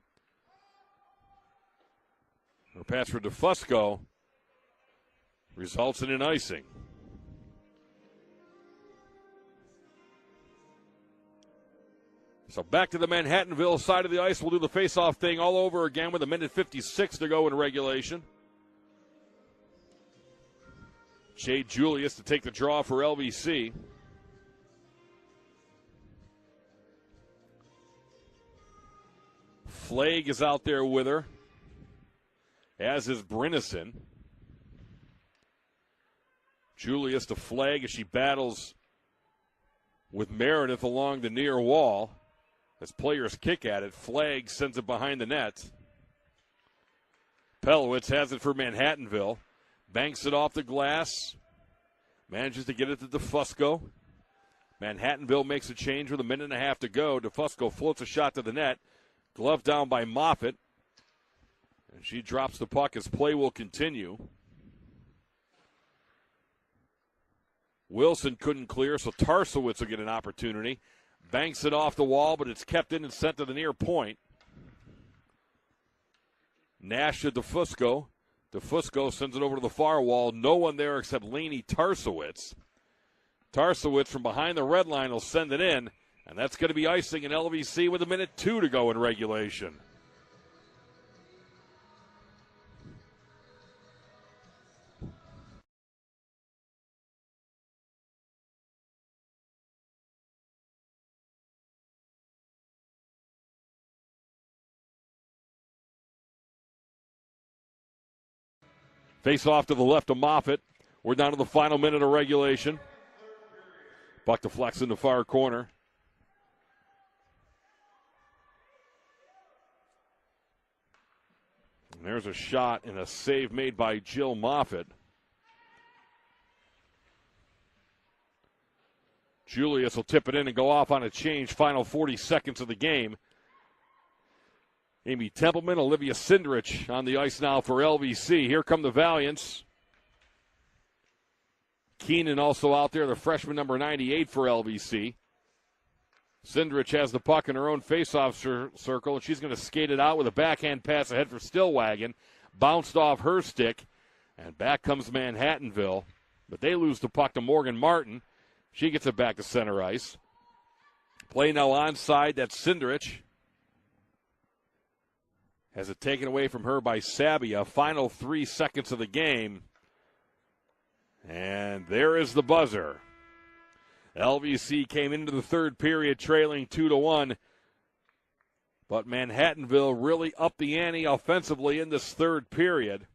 Her pass for DeFusco results in an icing. So back to the Manhattanville side of the ice. We'll do the face-off thing all over again with 1:56 to go in regulation. Jade Julius to take the draw for LVC. Flagg is out there with her, as is Brinison. Julius to Flagg as she battles with Meredith along the near wall. As players kick at it, Flagg sends it behind the net. Pelowitz has it for Manhattanville. Banks it off the glass. Manages to get it to DeFusco. Manhattanville makes a change with 1.5 to go. DeFusco floats a shot to the net. Glove down by Moffitt. And she drops the puck as play will continue. Wilson couldn't clear, so Tarsowitz will get an opportunity. Banks it off the wall, but it's kept in and sent to the near point. Nash to DeFusco. DeFusco sends it over to the far wall. No one there except Laney Tarsowitz. Tarsowitz from behind the red line will send it in, and that's going to be icing in LVC with 1:02 to go in regulation. Face off to the left of Moffitt. We're down to the final minute of regulation. Puck deflects in the far corner. And there's a shot and a save made by Jill Moffitt. Julius will tip it in and go off on a change. Final 40 seconds of the game. Amy Templeman, Olivia Sindrich on the ice now for LVC. Here come the Valiants. Keenan also out there, the freshman number 98 for LVC. Cindrich has the puck in her own faceoff circle, and she's going to skate it out with a backhand pass ahead for Stillwagon. Bounced off her stick, and back comes Manhattanville. But they lose the puck to Morgan Martin. She gets it back to center ice. Play now onside, that's Cindrich. Has it taken away from her by Sabia. Final 3 seconds of the game. And there is the buzzer. LVC came into the third period trailing 2-1. But Manhattanville really upped the ante offensively in this third period.